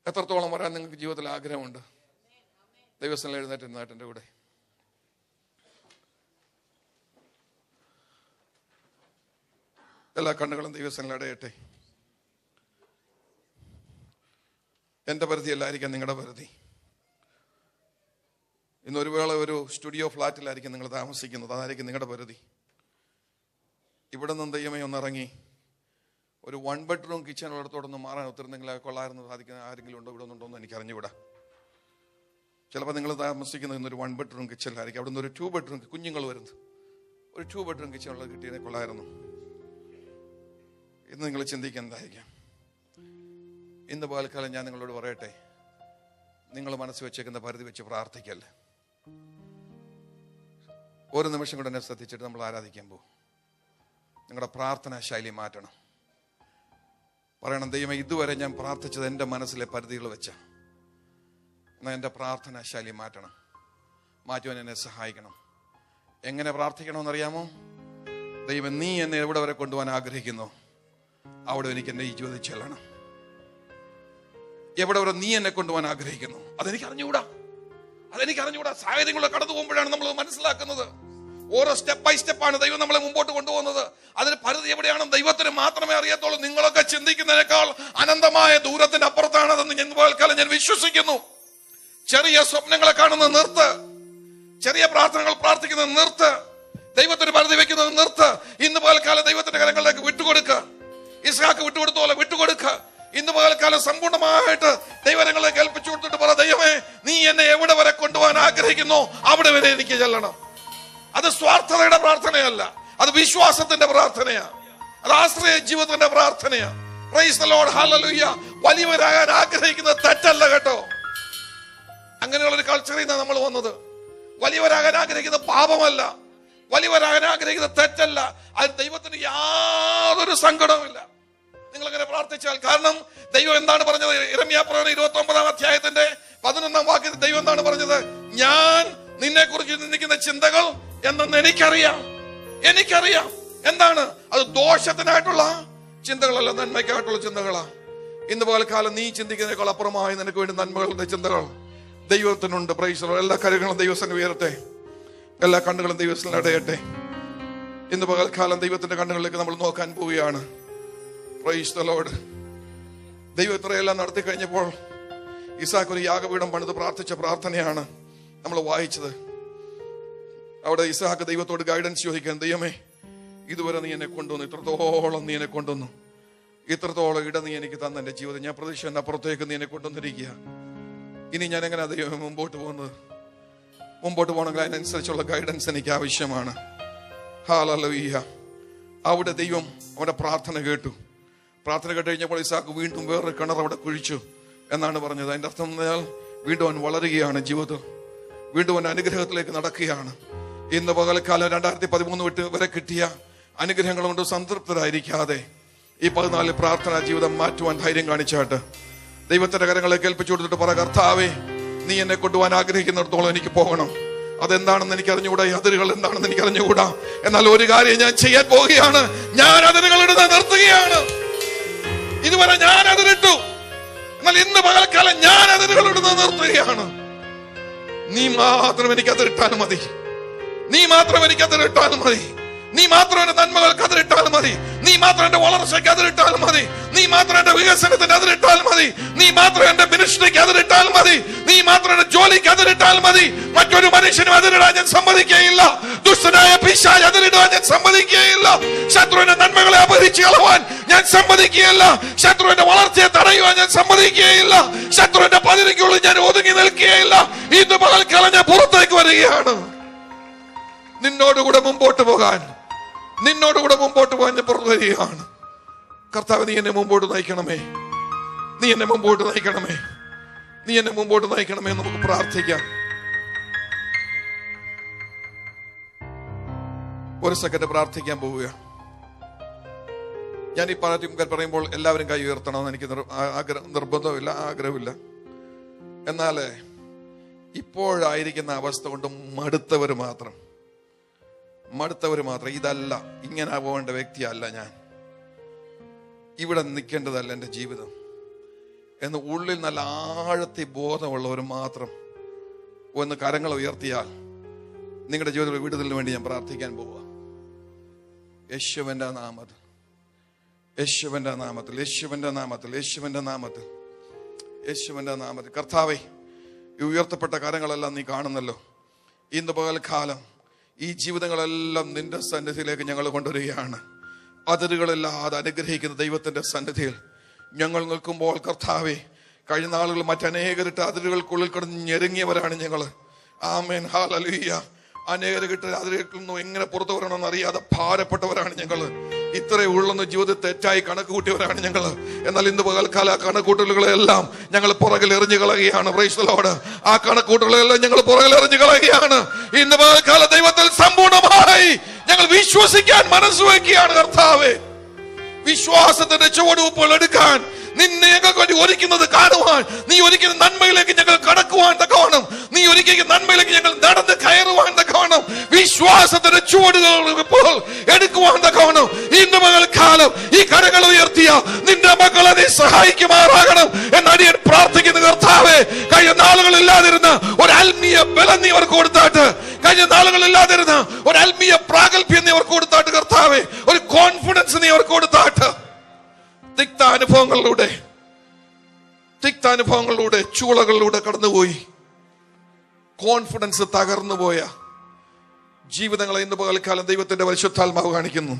എത്രത്തോളം വരാൻ നിങ്ങൾക്ക് ജീവിതത്തിൽ ആഗ്രഹമുണ്ട്? ദൈവസ്ഥലം എഴുന്നേറ്റ് നാട്ടിൻ്റെ കൂടെ എല്ലാ കണ്ണുകളും ദൈവസ്ഥലം അടയട്ടെ. എൻ്റെ പരിധി അല്ലായിരിക്കാം നിങ്ങളുടെ പരിധി. ഇന്നൊരു വേള ഒരു സ്റ്റുഡിയോ ഫ്ലാറ്റിലായിരിക്കും നിങ്ങൾ താമസിക്കുന്നത്. അതായിരിക്കും നിങ്ങളുടെ പരിധി. ഇവിടെ നിന്ന് ദൈവമേ ഒന്നിറങ്ങി ഒരു 1 ബെഡ്റൂം കിച്ചൺ ഉള്ളിടത്തോടൊന്ന് മാറാൻ ഒത്തിരുന്നെങ്കിൽ കൊള്ളായിരുന്നു സാധിക്കുന്ന ആരെങ്കിലും ഉണ്ടോ ഇവിടെ ഒന്നുണ്ടോ എന്ന് എനിക്ക് അറിഞ്ഞുകൂടാ. ചിലപ്പോൾ നിങ്ങൾ താമസിക്കുന്നത് ഇന്നൊരു 1 ബെഡ്റൂം കിച്ചണിലായിരിക്കും. അവിടെ നിന്ന് ഒരു 2 ബെഡ്റൂം, കുഞ്ഞുങ്ങൾ വരുന്നത് ഒരു 2 ബെഡ്റൂം കിച്ചൺ ഉള്ളത് കിട്ടിയതിനെ കൊള്ളായിരുന്നു. ഇന്ന് നിങ്ങൾ ചിന്തിക്കുന്നതായിരിക്കാം. ഇന്ന് പകൽക്കാലം ഞാൻ നിങ്ങളോട് പറയട്ടെ, നിങ്ങൾ മനസ്സ് വെച്ചേക്കുന്ന പരിധി വെച്ച് പ്രാർത്ഥിക്കല്ലേ. ഒരു നിമിഷം കൂടെ എന്നെ ശ്രദ്ധിച്ചിട്ട് നമ്മൾ ആരാധിക്കാൻ പോകും. നിങ്ങളുടെ പ്രാർത്ഥനാ ശൈലി മാറ്റണം. പറയണം, ദൈവമേ, ഇതുവരെ ഞാൻ പ്രാർത്ഥിച്ചത് എൻ്റെ മനസ്സിലെ പരിധികൾ വെച്ച, എന്നാൽ എൻ്റെ പ്രാർത്ഥനാ ശൈലി മാറ്റണം. മാറ്റുവാൻ എന്നെ സഹായിക്കണം. എങ്ങനെ പ്രാർത്ഥിക്കണമെന്നറിയാമോ? ദൈവം, നീ എന്നെ എവിടെ വരെ കൊണ്ടുപോകാൻ ആഗ്രഹിക്കുന്നു അവിടെ എനിക്ക് എന്നെ ഈ ജീവിതം ചെല്ലണം. എവിടെ വരെ നീ എന്നെ കൊണ്ടുപോകാൻ ആഗ്രഹിക്കുന്നു അതെനിക്ക് അറിഞ്ഞുകൂടാ. സാഹചര്യങ്ങളെ കടന്നു പോകുമ്പോഴാണ് നമ്മൾ മനസ്സിലാക്കുന്നത്. ഓരോ സ്റ്റെപ്പ് ബൈ സ്റ്റെപ്പാണ് ദൈവം നമ്മളെ മുമ്പോട്ട് കൊണ്ടുപോകുന്നത്. അതിന് പരിധി എവിടെയാണെന്ന് ദൈവത്തിന് മാത്രമേ അറിയത്തുള്ളൂ. നിങ്ങളൊക്കെ ചിന്തിക്കുന്നതിനേക്കാൾ അനന്തമായ ദൂരത്തിന് അപ്പുറത്താണ് അതെന്ന് ഞാൻ വിശ്വസിക്കുന്നു. ചെറിയ സ്വപ്നങ്ങളെ കാണുന്നത് നിർത്ത്. ചെറിയ പ്രാർത്ഥനകൾ പ്രാർത്ഥിക്കുന്നത് നിർത്ത്. ദൈവത്തിന് പരിധി വെക്കുന്നത് നിർത്ത്. ഇന്ന് പകൽക്കാലം ദൈവത്തിന്റെ കരങ്ങളിലേക്ക് വിട്ടുകൊടുക്കുക. ഇസ്ഹാക്ക് വിട്ടുകൊടുത്ത പോലെ വിട്ടുകൊടുക്കുക. ഇന്ന് പകൽക്കാലം സമ്പൂർണ്ണമായിട്ട് ദൈവങ്ങളെ ഏൽപ്പിച്ചു കൊടുത്തിട്ട് പറ, ദൈവമേ, നീ എന്നെ എവിടെ വരെ കൊണ്ടുപോകാൻ ആഗ്രഹിക്കുന്നു അവിടെ വരെ എനിക്ക് ചെല്ലണം. അത് സ്വാർത്ഥതയുടെ പ്രാർത്ഥനയല്ല, അത് വിശ്വാസത്തിന്റെ പ്രാർത്ഥനയാണ്. അത് ആശ്രയ ജീവിതത്തിന്റെ പ്രാർത്ഥനയാണ്. Praise the Lord, hallelujah. വലിയവരാകാൻ ആഗ്രഹിക്കുന്നത് തെറ്റല്ല കേട്ടോ. അങ്ങനെയുള്ളൊരു കൾച്ചറിൽ നിന്നാണ് നമ്മൾ വന്നത്. വലിയവരാകാൻ ആഗ്രഹിക്കുന്നത് പാപമല്ല, വലിയവരാകാൻ ആഗ്രഹിക്കുന്നത് തെറ്റല്ല. അത് ദൈവത്തിന് യാതൊരു സങ്കടവുമില്ല നിങ്ങൾ അങ്ങനെ പ്രാർത്ഥിച്ചാൽ. കാരണം ദൈവം എന്താണ് പറഞ്ഞത്? യിരെമ്യാ പ്രവചനം 29-ാം അധ്യായത്തിന്റെ 11-ാം വാക്യത്തിൽ ദൈവം എന്താണ് പറഞ്ഞത്? ഞാൻ നിന്നെ കുറിച്ച് ചിന്തിക്കുന്ന ചിന്തകൾ എന്തെന്ന് എനിക്കറിയാം. എന്താണ് അത്? ദോഷത്തിനായിട്ടുള്ള ചിന്തകളല്ല, നന്മയ്ക്കായിട്ടുള്ള ചിന്തകളാ. ഇന്ന് പകൽക്കാലം നീ ചിന്തിക്കുന്നതിനേക്കാൾ അപ്പുറമായി നിനക്ക് വേണ്ടി നന്മകളുടെ ചിന്തകൾ ദൈവത്തിനുണ്ട്. Price the Lord. എല്ലാ കരങ്ങളും ദൈവത്തിന് ഉയരട്ടെ, എല്ലാ കണ്ണുകളും ദൈവത്തിന് അടയട്ടെ. ഇന്ന് പകൽക്കാലം ദൈവത്തിന്റെ കണ്ണുകളിലേക്ക് നമ്മൾ നോക്കാൻ പോവുകയാണ്. Price the Lord. ദൈവം ഇത്രയെല്ലാം നടത്തി കഴിഞ്ഞപ്പോൾ ഇസാക്ക് ഒരു യാഗപീഠം പണിത് പ്രാർത്ഥിച്ച പ്രാർത്ഥനയാണ് നമ്മൾ വായിച്ചത്. അവിടെ ഇസ്ഹാക്ക് ദൈവത്തോട് ഗൈഡൻസ് ചോദിക്കാൻ, ദൈവമേ ഇതുവരെ നീ എന്നെ കൊണ്ടുവന്നു, ഇത്രത്തോളം നീ എന്നെ കൊണ്ടുവന്നു, ഇത്രത്തോളം ഇട നീ എനിക്ക് തന്ന എൻ്റെ ജീവിതം, ഞാൻ പ്രതീക്ഷ അപ്പുറത്തേക്ക് നീ എന്നെ കൊണ്ടുവന്നിരിക്കുക. ഇനി ഞാൻ എങ്ങനെ ദൈവമേ മുമ്പോട്ട് പോകുന്നത്? മുമ്പോട്ട് പോകണമെങ്കിൽ അതിനനുസരിച്ചുള്ള ഗൈഡൻസ് എനിക്ക് ആവശ്യമാണ്. ഹല്ലേലൂയ. അവിടെ ദൈവം അവന്റെ പ്രാർത്ഥന കേട്ടു. പ്രാർത്ഥന കേട്ട് കഴിഞ്ഞപ്പോൾ ഇസ്ഹാക്ക് വീണ്ടും വേറൊരു കിണർ അവിടെ കുഴിച്ചു എന്നാണ് പറഞ്ഞത്. അതിന്റെ അർത്ഥം എന്നാൽ വീണ്ടും അവൻ വളരുകയാണ്, ജീവിതം വീണ്ടും അവൻ അനുഗ്രഹത്തിലേക്ക് നടക്കുകയാണ്. ഇന്ന് പകൽക്കാലം 2013 വരെ കിട്ടിയ അനുഗ്രഹങ്ങൾ കൊണ്ട് സംതൃപ്തരായിരിക്കാതെ ഈ 14 പ്രാർത്ഥനാ ജീവിതം മാറ്റുവാൻ ധൈര്യം കാണിച്ചാട്ട് ദൈവത്തിന്റെ കരങ്ങളെ കേൾപ്പിച്ചു കൊടുത്തിട്ട് പറ, കർത്താവേ നീ എന്നെ കൊണ്ടുപോകാൻ ആഗ്രഹിക്കുന്നിടത്തോളം എനിക്ക് പോകണം. അതെന്താണെന്ന് എനിക്ക് അറിഞ്ഞുകൂടാ, ഈ അതിരുകൾ എന്താണെന്ന് എനിക്ക് അറിഞ്ഞുകൂടാ. എന്നാൽ ഒരു കാര്യം ഞാൻ ചെയ്യാൻ പോവുകയാണ്, ഞാൻ അതിരുകൾ ഇടുന്നത് നിർത്തുകയാണ്. ഇതുവരെ ഞാൻ അതിരിട്ടു, എന്നാൽ ഇന്ന് പകൽക്കാലം ഞാൻ അതിരുകൾ ഇടുന്നത് നിർത്തുകയാണ്. നീ മാത്രം എനിക്ക് അതിരിട്ടാൽ മതി, നീ മാത്രം എനിക്ക് അതിരിട്ടാൽ മതി, നീ മാത്രം എന്റെ നന്മകൾക്ക് അതിരിട്ടാൽ മതി, നീ മാത്രം എന്റെ വളർച്ചയ്ക്ക് അതിരിട്ടാൽ മതി, നീ മാത്രം എന്റെ വികസനത്തിന് അതിരിട്ടാൽ മതി, നീ മാത്രം എന്റെ മിനിസ്ട്രിക്ക് അതിരിട്ടാൽ മതി, നീ മാത്രം എന്റെ ജോലിക്ക് അതിരിട്ടാൽ മതി. മറ്റൊരു മനുഷ്യനും അതിരിടാൻ ഞാൻ സമ്മതിക്കുകയില്ല. ദുഷ്ടനായ പിശാച് അതിരിടാൻ ഞാൻ സമ്മതിക്കുകയില്ല. ശത്രുവിന്റെ നന്മകളെ അപഹരിച്ചു കളവാൻ ഞാൻ സമ്മതിക്കുകയില്ല. ശത്രുവിന്റെ വളർച്ചയെ തടയുവാൻ ഞാൻ സമ്മതിക്കുകയില്ല. ശത്രുവിന്റെ പതിരിക്കുള്ളിൽ ഞാൻ ഒതുങ്ങി നിൽക്കുകയില്ല. ഇന്ന് പകൽക്കാലം ഞാൻ പുറത്തേക്ക് വരികയാണ്, നിന്നോടുകൂടെ മുമ്പോട്ട് പോകാൻ, നിന്നോടുകൂടെ മുമ്പോട്ട് പോകാൻ ഞാൻ പുറത്തു വരികയാണ്. കർത്താവ് നീ എന്നെ മുമ്പോട്ട് നയിക്കണമേ, നീ എന്നെ മുമ്പോട്ട് നയിക്കണമേ, നീ എന്നെ മുമ്പോട്ട് നയിക്കണമേ. നമുക്ക് പ്രാർത്ഥിക്കാം. ഒരു സെക്കൻഡ് പ്രാർത്ഥിക്കാൻ പോവുക. ഞാൻ ഈ പറയുമ്പോൾ എല്ലാവരും കൈ ഉയർത്തണമെന്ന് എനിക്ക് നിർബന്ധമില്ല, ആഗ്രഹമില്ല. എന്നാൽ ഇപ്പോഴായിരിക്കുന്ന അവസ്ഥ കൊണ്ട് മടുത്തവർ മാത്രം, ഇതല്ല, ഇങ്ങനെ പോകേണ്ട വ്യക്തിയല്ല ഞാൻ, ഇവിടെ നിൽക്കേണ്ടതല്ല എൻ്റെ ജീവിതം എന്ന് ഉള്ളിൽ നല്ല ആഴത്തിൽ ബോധമുള്ളവർ മാത്രം ഒന്ന് കരങ്ങൾ ഉയർത്തിയാൽ നിങ്ങളുടെ ജീവിതത്തിൽ വിടുതലിന് വേണ്ടി ഞാൻ പ്രാർത്ഥിക്കാൻ പോവുക. യേശുവിന്റെ നാമത്തിൽ, യേശുവിന്റെ നാമത്തിൽ, യേശുവിന്റെ നാമത്തിൽ, യേശുവിന്റെ നാമത്തിൽ, യേശുവിന്റെ നാമത്തിൽ. കർത്താവേ, ഈ ഉയർത്തപ്പെട്ട കരങ്ങളെല്ലാം നീ കാണുന്നല്ലോ. ഇന്ന് പകൽക്കാലം ഈ ജീവിതങ്ങളെല്ലാം നിന്റെ സന്നിധിയിലേക്ക് ഞങ്ങൾ കൊണ്ടുവരികയാണ്. അതിരുകളില്ലാതെ അനുഗ്രഹിക്കുന്ന ദൈവത്തിന്റെ സന്നിധിയിൽ ഞങ്ങൾ നിൽക്കുമ്പോൾ കർത്താവേ, കഴിഞ്ഞ നാളുകൾ മറ്റനേകരിട്ട് അതിരുകൾക്കുള്ളിൽ കിടന്ന് ഞെരുങ്ങിയവരാണ് ഞങ്ങൾ. ആമേൻ, ഹല്ലേലൂയ. അനേകരിട്ട് അതിരുകളിൽ നിന്നും എങ്ങനെ പുറത്തു വരണമെന്ന് അറിയാതെ ഭാരപ്പെട്ടവരാണ് ഞങ്ങൾ. ഇത്രയേ ഉള്ളെന്ന് ജീവിതത്തിൽ തെറ്റായി കണക്ക് കൂട്ടിയവരാണ് ഞങ്ങൾ. എന്നാൽ ഇന്ന് പകൽക്കാല ആ കണക്കൂട്ടലുകളെല്ലാം ഞങ്ങൾ പുറകിൽ എറിഞ്ഞു കളയുകയാണ്. Praise the Lord. ആ കണക്കൂട്ടലുകളെല്ലാം ഞങ്ങൾ പുറകിൽ എറിഞ്ഞു കളയുകയാണ്. ഇന്ന് പകൽക്കാല ദൈവത്തിൽ സമ്പൂർണമായി ഞങ്ങൾ വിശ്വസിക്കാൻ മനസ്സുവെക്കുകയാണ്. കർത്താവേ, വിശ്വാസത്തിന്റെ ചുവടുവെപ്പുകൾ എടുക്കാൻ, നിന്നെ ഞങ്ങൾക്ക് വേണ്ടി ഒരുക്കുന്നത് കാണുവാൻ, നീ ഒരുക്കുന്ന നന്മയിലേക്ക് ഞങ്ങൾ കടക്കുവാൻ തക്കവണ്ണം, നീ ഒരുക്കിയ നന്മയിലേക്ക് ഞങ്ങൾ നടന്ന് കയറുവാൻ തക്കവണ്ണം, വിശ്വാസത്തിന്റെ ചുവടുകൾ എടുക്കുവാൻ തക്കവണ്ണം ഇന്ന് പകൽക്കാലം ഈ കരങ്ങൾ ഉയർത്തിയ നിന്റെ മക്കളെ നീ സഹായിക്കുമാറാകണം എന്ന് അടിയൻ പ്രാർത്ഥിക്കുന്നു. കർത്താവേ, കഴിഞ്ഞ നാളുകളില്ലാതിരുന്ന ഒരു ആത്മീയ ബലം നീ അവർക്ക് കൊടുത്താട്ട്, കഴിഞ്ഞ നാളുകളില്ലാതിരുന്ന ഒരു ആത്മീയ പ്രാഗൽഭ്യം നീ അവർക്ക് കൊടുത്താട്ട്, കർത്താവേ, ഒരു കോൺഫിഡൻസ് നീ അവർക്ക് കൊടുത്താട്ട്, തിക്താനുഭവങ്ങളിലൂടെ ചൂളകളിലൂടെ കടന്നുപോയി കോൺഫിഡൻസ് തകർന്നുപോയ ജീവിതങ്ങളെ ഇന്ന് പകൽക്കാലം ദൈവത്തിന്റെ പരിശുദ്ധാത്മാവ് കാണിക്കുന്നു.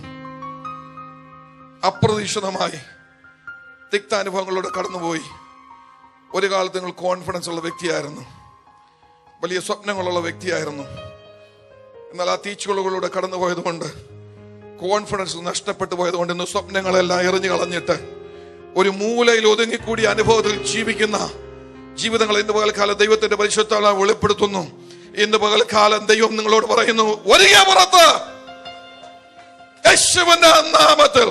അപ്രതീക്ഷിതമായി തിക്താനുഭവങ്ങളിലൂടെ കടന്നുപോയി. ഒരു കാലത്ത് നിങ്ങൾ കോൺഫിഡൻസ് ഉള്ള വ്യക്തിയായിരുന്നു, വലിയ സ്വപ്നങ്ങളുള്ള വ്യക്തിയായിരുന്നു. എന്നാൽ ആ തീച്ചുളകളിലൂടെ കടന്നുപോയത് കൊണ്ട്, കോൺഫിഡൻസ് നഷ്ടപ്പെട്ടു പോയതുകൊണ്ട് ഇന്ന് സ്വപ്നങ്ങളെല്ലാം എറിഞ്ഞു കളഞ്ഞിട്ട് ഒരു മൂലയിൽ ഒതുങ്ങിക്കൂടിയ അനുഭവത്തിൽ ജീവിക്കുന്ന ജീവിതങ്ങൾ ഇന്ന് പകൽക്കാലം ദൈവത്തിന്റെ പരിശുദ്ധാത്മാവ് വെളിപ്പെടുത്തുന്നു. ഇന്ന് പകൽക്കാലം ദൈവം നിങ്ങളോട് പറയുന്നു, ഒരിക്കൽ പുറത്ത്, യേശുവിന്റെ നാമത്തിൽ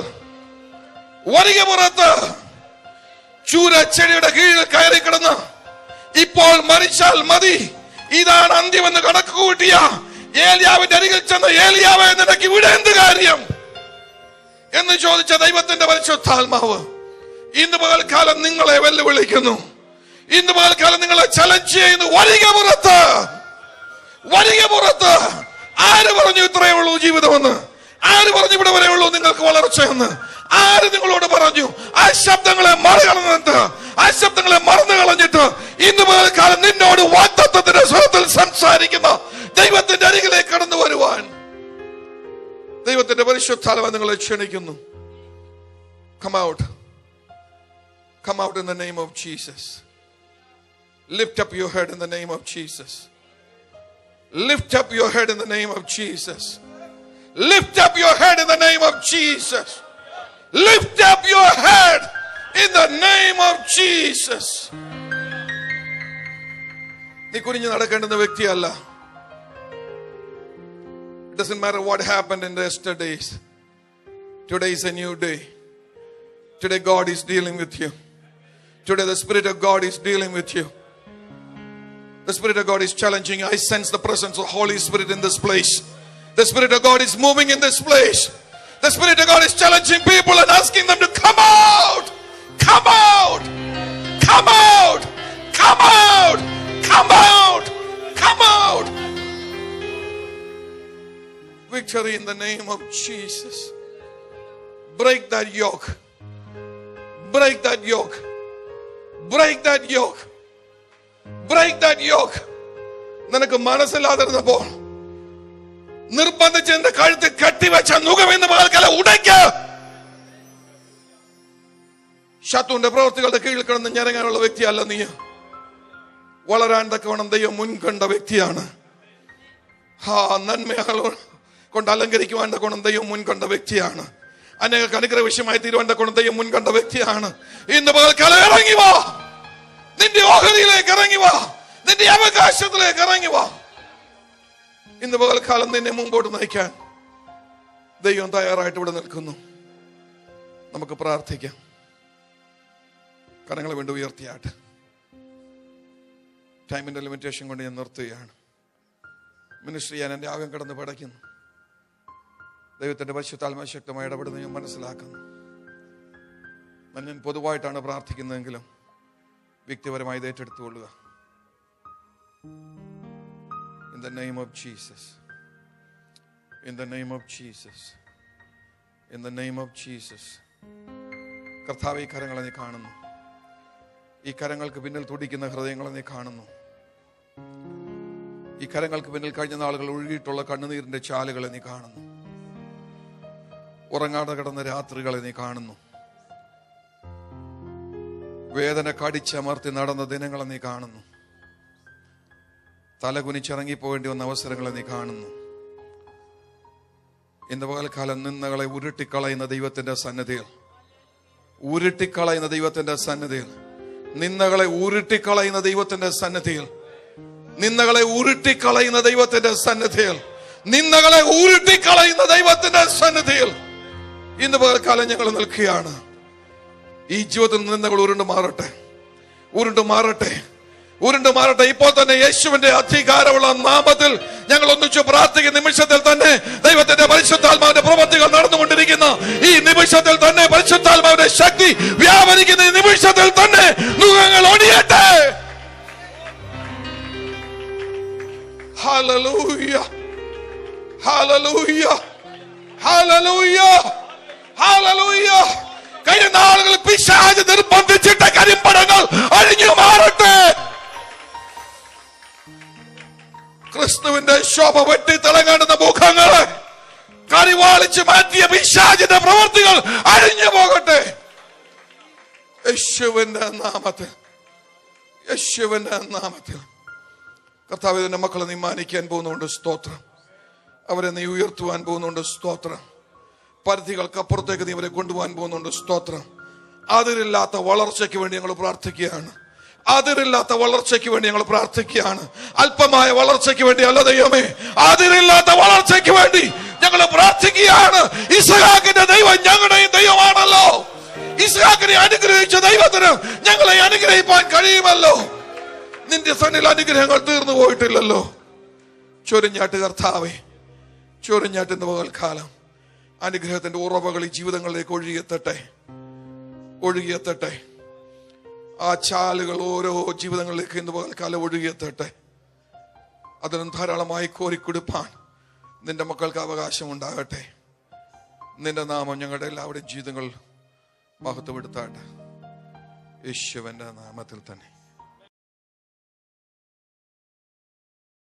ഒരിക്കൽ പുറത്ത്, ചൂരച്ചെടിയുടെ കീഴിൽ കയറി കിടന്ന് ഇപ്പോൾ മരിച്ചാൽ മതി, ഇതാണ് അന്ത്യമെന്ന് കണക്ക് കൂട്ടിയ ഏലിയാവിന്റെ അരികിൽ ചെന്ന്, ഏലിയാവേ, നിനക്ക് ഇവിടെ എന്ത് കാര്യം എന്ന് ചോദിച്ച ദൈവത്തിന്റെ പരിശുദ്ധാത്മാവ് ഇന്ന് പകൽക്കാലം നിങ്ങളെ വെല്ലുവിളിക്കുന്നു. ഇന്ന് പകൽക്കാലം നിങ്ങളെ ചലഞ്ച് ചെയ്യുന്നു. വരിക പുറത്ത്. ആര് പറഞ്ഞു ഇത്രയേ ഉള്ളൂ ജീവിതമെന്ന്? ആര് പറഞ്ഞു ഇവിടെ വരെയുള്ളൂ നിങ്ങൾക്ക് വളർച്ചയെന്ന്? ആര് നിങ്ങളോട് പറഞ്ഞു? ആ ശബ്ദങ്ങളെ മറികടന്നിട്ട്, ആ നിശബ്ദങ്ങളെ മറന്നു കളഞ്ഞിട്ട് ഇന്ന് കാലം നിന്നോട് വാഗ്ദത്തത്തിന്റെ സ്വരത്തിൽ സംസാരിക്കുന്ന ദൈവത്തിന്റെ അരികിലേക്ക് കടന്നു വരുവാൻ ദൈവത്തിന്റെ പരിശുദ്ധാത്മാവ് നിങ്ങളെ ക്ഷണിക്കുന്നു. Come out. Come out in the name of Jesus. Lift up your head in the name of Jesus. Lift up your head in the name of Jesus. Lift up your head in the name of Jesus. Lift up your head in the name of Jesus. നീ കുനിഞ്ഞു നടക്കേണ്ടുന്ന വ്യക്തിയല്ല. It doesn't matter what happened in the yesterdays. Today is a new day. Today God is dealing with you. Today the Spirit of God is dealing with you. The Spirit of God is challenging you. I sense the presence of Holy Spirit in this place. The Spirit of God is moving in this place. The Spirit of God is challenging people and asking them to come out. Come out. Come out. Come out. Come out. Come out. Victory in the name of Jesus. Break that yoke. Break that yoke. Break that yoke. Break that yoke. നിനക്ക് മനസ്സിലാതിരുന്നപ്പോൾ നിർബന്ധിച്ച് എന്റെ കഴുത്തിൽ കെട്ടിവെച്ച നുകം എന്ന് പകൽക്കാലം ഉടയ്ക്ക. ശത്രുവിന്റെ പ്രവൃത്തികളുടെ കീഴിൽ കിടന്ന് ഞരങ്ങാനുള്ള വ്യക്തിയല്ല നീ. വളരാൻ തക്കവണ്ണം ദൈവം മുൻകണ്ട വ്യക്തിയാണ്. നന്മകൾ കൊണ്ട് അലങ്കരിക്കുവാൻ തക്കവണ്ണം ദൈവം മുൻകണ്ട വ്യക്തിയാണ്. അനേകർക്ക് അനുഗ്രഹ വിഷയമായി തീരുവാൻ തക്കവണ്ണം ദൈവം മുൻകണ്ട വ്യക്തിയാണ്. ഇന്ന് പകൽക്കാലം ഇറങ്ങി വാ. നിന്റെ ഓഹരിയിലേക്ക് ഇറങ്ങി വാ. നിന്റെ അവകാശത്തിലേക്ക് ഇറങ്ങി വാ. ഇന്ന് പകൽക്കാലം നിന്നെ മുമ്പോട്ട് നയിക്കാൻ ദൈവം തയ്യാറായിട്ട് ഇവിടെ നിൽക്കുന്നു. നമുക്ക് പ്രാർത്ഥിക്കാം. കരങ്ങൾ വീണ്ടും ഉയർത്തിയാട്ട്. ടൈമിന്റെ ലിമിറ്റേഷൻ കൊണ്ട് ഞാൻ നിർത്തുകയാണ്. മിനിസ്റ്റർ ചെയ്യാൻ എൻ്റെ ആകം കിടന്ന് പടയ്ക്കുന്നു. ദൈവത്തിന്റെ പരിശുദ്ധാത്മാവ് ശക്തമായി ഇടപെടുന്ന ഞാൻ മനസ്സിലാക്കുന്നു. ഞാൻ പൊതുവായിട്ടാണ് പ്രാർത്ഥിക്കുന്നതെങ്കിലും വ്യക്തിപരമായി ഇത് ഏറ്റെടുത്തുകൊള്ളുക. In the name of Jesus. In the name of Jesus. In the name of Jesus. കർത്താവേ, ഈ കരങ്ങളെ നീ കാണുന്നു. ഈ കരങ്ങൾക്ക് പിന്നിൽ തുടിക്കുന്ന ഹൃദയങ്ങളെ നീ കാണുന്നു. ഈ കരങ്ങൾക്ക് പിന്നിൽ കഴിഞ്ഞ നാളുകൾ ഒഴുകിയിട്ടുള്ള കണ്ണുനീരിന്റെ ചാലുകളെ നീ കാണുന്നു. ഉറങ്ങാതെ കിടന്ന രാത്രികളെ നീ കാണുന്നു. വേദന കടിച്ചമർത്തി നടന്ന ദിനങ്ങളെ നീ കാണുന്നു. തലകുനിച്ചിറങ്ങിപ്പോകേണ്ടി വന്ന അവസരങ്ങളെ നീ കാണുന്നു. ഇന്ന് പകൽക്കാലം നിന്ദകളെ ഉരുട്ടിക്കളയുന്ന ദൈവത്തിന്റെ സന്നിധിയിൽ, ഉരുട്ടിക്കളയുന്ന ദൈവത്തിന്റെ സന്നിധിയിൽ, നിന്ദകളെ ഉരുട്ടിക്കളയുന്ന ദൈവത്തിന്റെ സന്നിധിയിൽ, നിന്ദകളെ ഉരുട്ടിക്കളയുന്ന ദൈവത്തിന്റെ സന്നിധിയിൽ, നിന്ദകളെ ഉരുട്ടിക്കളയുന്ന ദൈവത്തിന്റെ സന്നിധിയിൽ ഇന്ന് പകൽക്കാലം ഞങ്ങൾ നിൽക്കുകയാണ്. ഈ ജീവിതത്തിൽ നിന്ദകൾ ഉരുണ്ടു മാറട്ടെ, ഉരുണ്ടു മാറട്ടെ, ഉരുണ്ടു മാറട്ടെ. ഇപ്പോൾ തന്നെ യേശുവിന്റെ അധികാരമുള്ള നാമത്തിൽ ഞങ്ങൾ ഒന്നിച്ചു പ്രാർത്ഥിക്കുന്ന നിമിഷത്തിൽ തന്നെ ദൈവത്തിന്റെ പരിശുദ്ധാത്മാവിന്റെ പ്രവൃത്തികൾ നടന്നുകൊണ്ടിരിക്കുന്ന ഈ നിമിഷത്തിൽ തന്നെ പരിശുദ്ധാത്മാവിന്റെ ശക്തി വ്യാപരിക്കുന്ന ഈ നിമിഷത്തിൽ തന്നെ നുകങ്ങൾ ഒടിയട്ടെ. Hallelujah, hallelujah, hallelujah, hallelujah. കഴിഞ്ഞ നാളുകളിൽ പിശാച് നിർബന്ധിച്ചിട്ട കരിമ്പടങ്ങൾ അഴിഞ്ഞു മാറട്ടെ. ക്രിസ്തുവിന്റെ ശോഭ വെട്ടി തിളങ്ങുന്ന മുഖങ്ങളെ കരിവാളിച്ച് മാറ്റിയ പിശാചിന്റെ പ്രവൃത്തികൾ അഴിഞ്ഞു പോകട്ടെ. യേശുവിന്റെ നാമത്തിൽ, യേശുവിന്റെ നാമത്തിൽ. കർത്താവേ, നിന്റെ മക്കളെ നീ മാനിക്കാൻ പോകുന്നുണ്ട്, സ്തോത്രം. അവരെ നീ ഉയർത്തുവാൻ പോകുന്നുണ്ട്, സ്തോത്രം. പരിധികൾക്കപ്പുറത്തേക്ക് നീ അവരെ കൊണ്ടുപോകാൻ പോകുന്നുണ്ട്, സ്തോത്രം. അതിരില്ലാത്ത വളർച്ചയ്ക്ക് വേണ്ടി ഞങ്ങൾ പ്രാർത്ഥിക്കുകയാണ്. അതിരില്ലാത്ത വളർച്ചയ്ക്ക് വേണ്ടി ഞങ്ങൾ പ്രാർത്ഥിക്കുകയാണ്. അല്പമായ വളർച്ചയ്ക്ക് വേണ്ടി അല്ല ദൈവമേ, അതിരില്ലാത്ത വളർച്ചയ്ക്ക് വേണ്ടി ഞങ്ങൾ പ്രാർത്ഥിക്കുകയാണ്. ഇസ്ഹാക്കിന്റെ ദൈവം ഞങ്ങളുടെയും ദൈവമാണല്ലോ. ഇസ്ഹാക്കിനെ അനുഗ്രഹിച്ച ദൈവത്തിന് ഞങ്ങളെ അനുഗ്രഹിക്കാൻ കഴിയുമല്ലോ. നിന്റെ സന്നിധിയിൽ അനുഗ്രഹങ്ങൾ തീർന്നു പോയിട്ടില്ലല്ലോ. ചൊരിഞ്ഞാട്ട് കർത്താവേ, ചൊരിഞ്ഞാട്ട് ഇന്ന് പകൽക്കാലം അനുഗ്രഹത്തിന്റെ ഉറവകൾ ഈ ജീവിതങ്ങളിലേക്ക് ഒഴുകിയെത്തട്ടെ, ഒഴുകിയെത്തട്ടെ. ആ ചാലുകൾ ഓരോ ജീവിതങ്ങളിലേക്ക് ഇന്ന് പകൽക്കാലം ഒഴുകിയെത്തട്ടെ. അതിനും ധാരാളമായി കോരിക്കൊടുപ്പാൻ നിന്റെ മക്കൾക്ക് അവകാശം ഉണ്ടാകട്ടെ. നിന്റെ നാമം ഞങ്ങളുടെ എല്ലാവരുടെയും ജീവിതങ്ങൾ മഹത്വപ്പെടുത്താട്ടെ. യേശുവിന്റെ നാമത്തിൽ തന്നെ.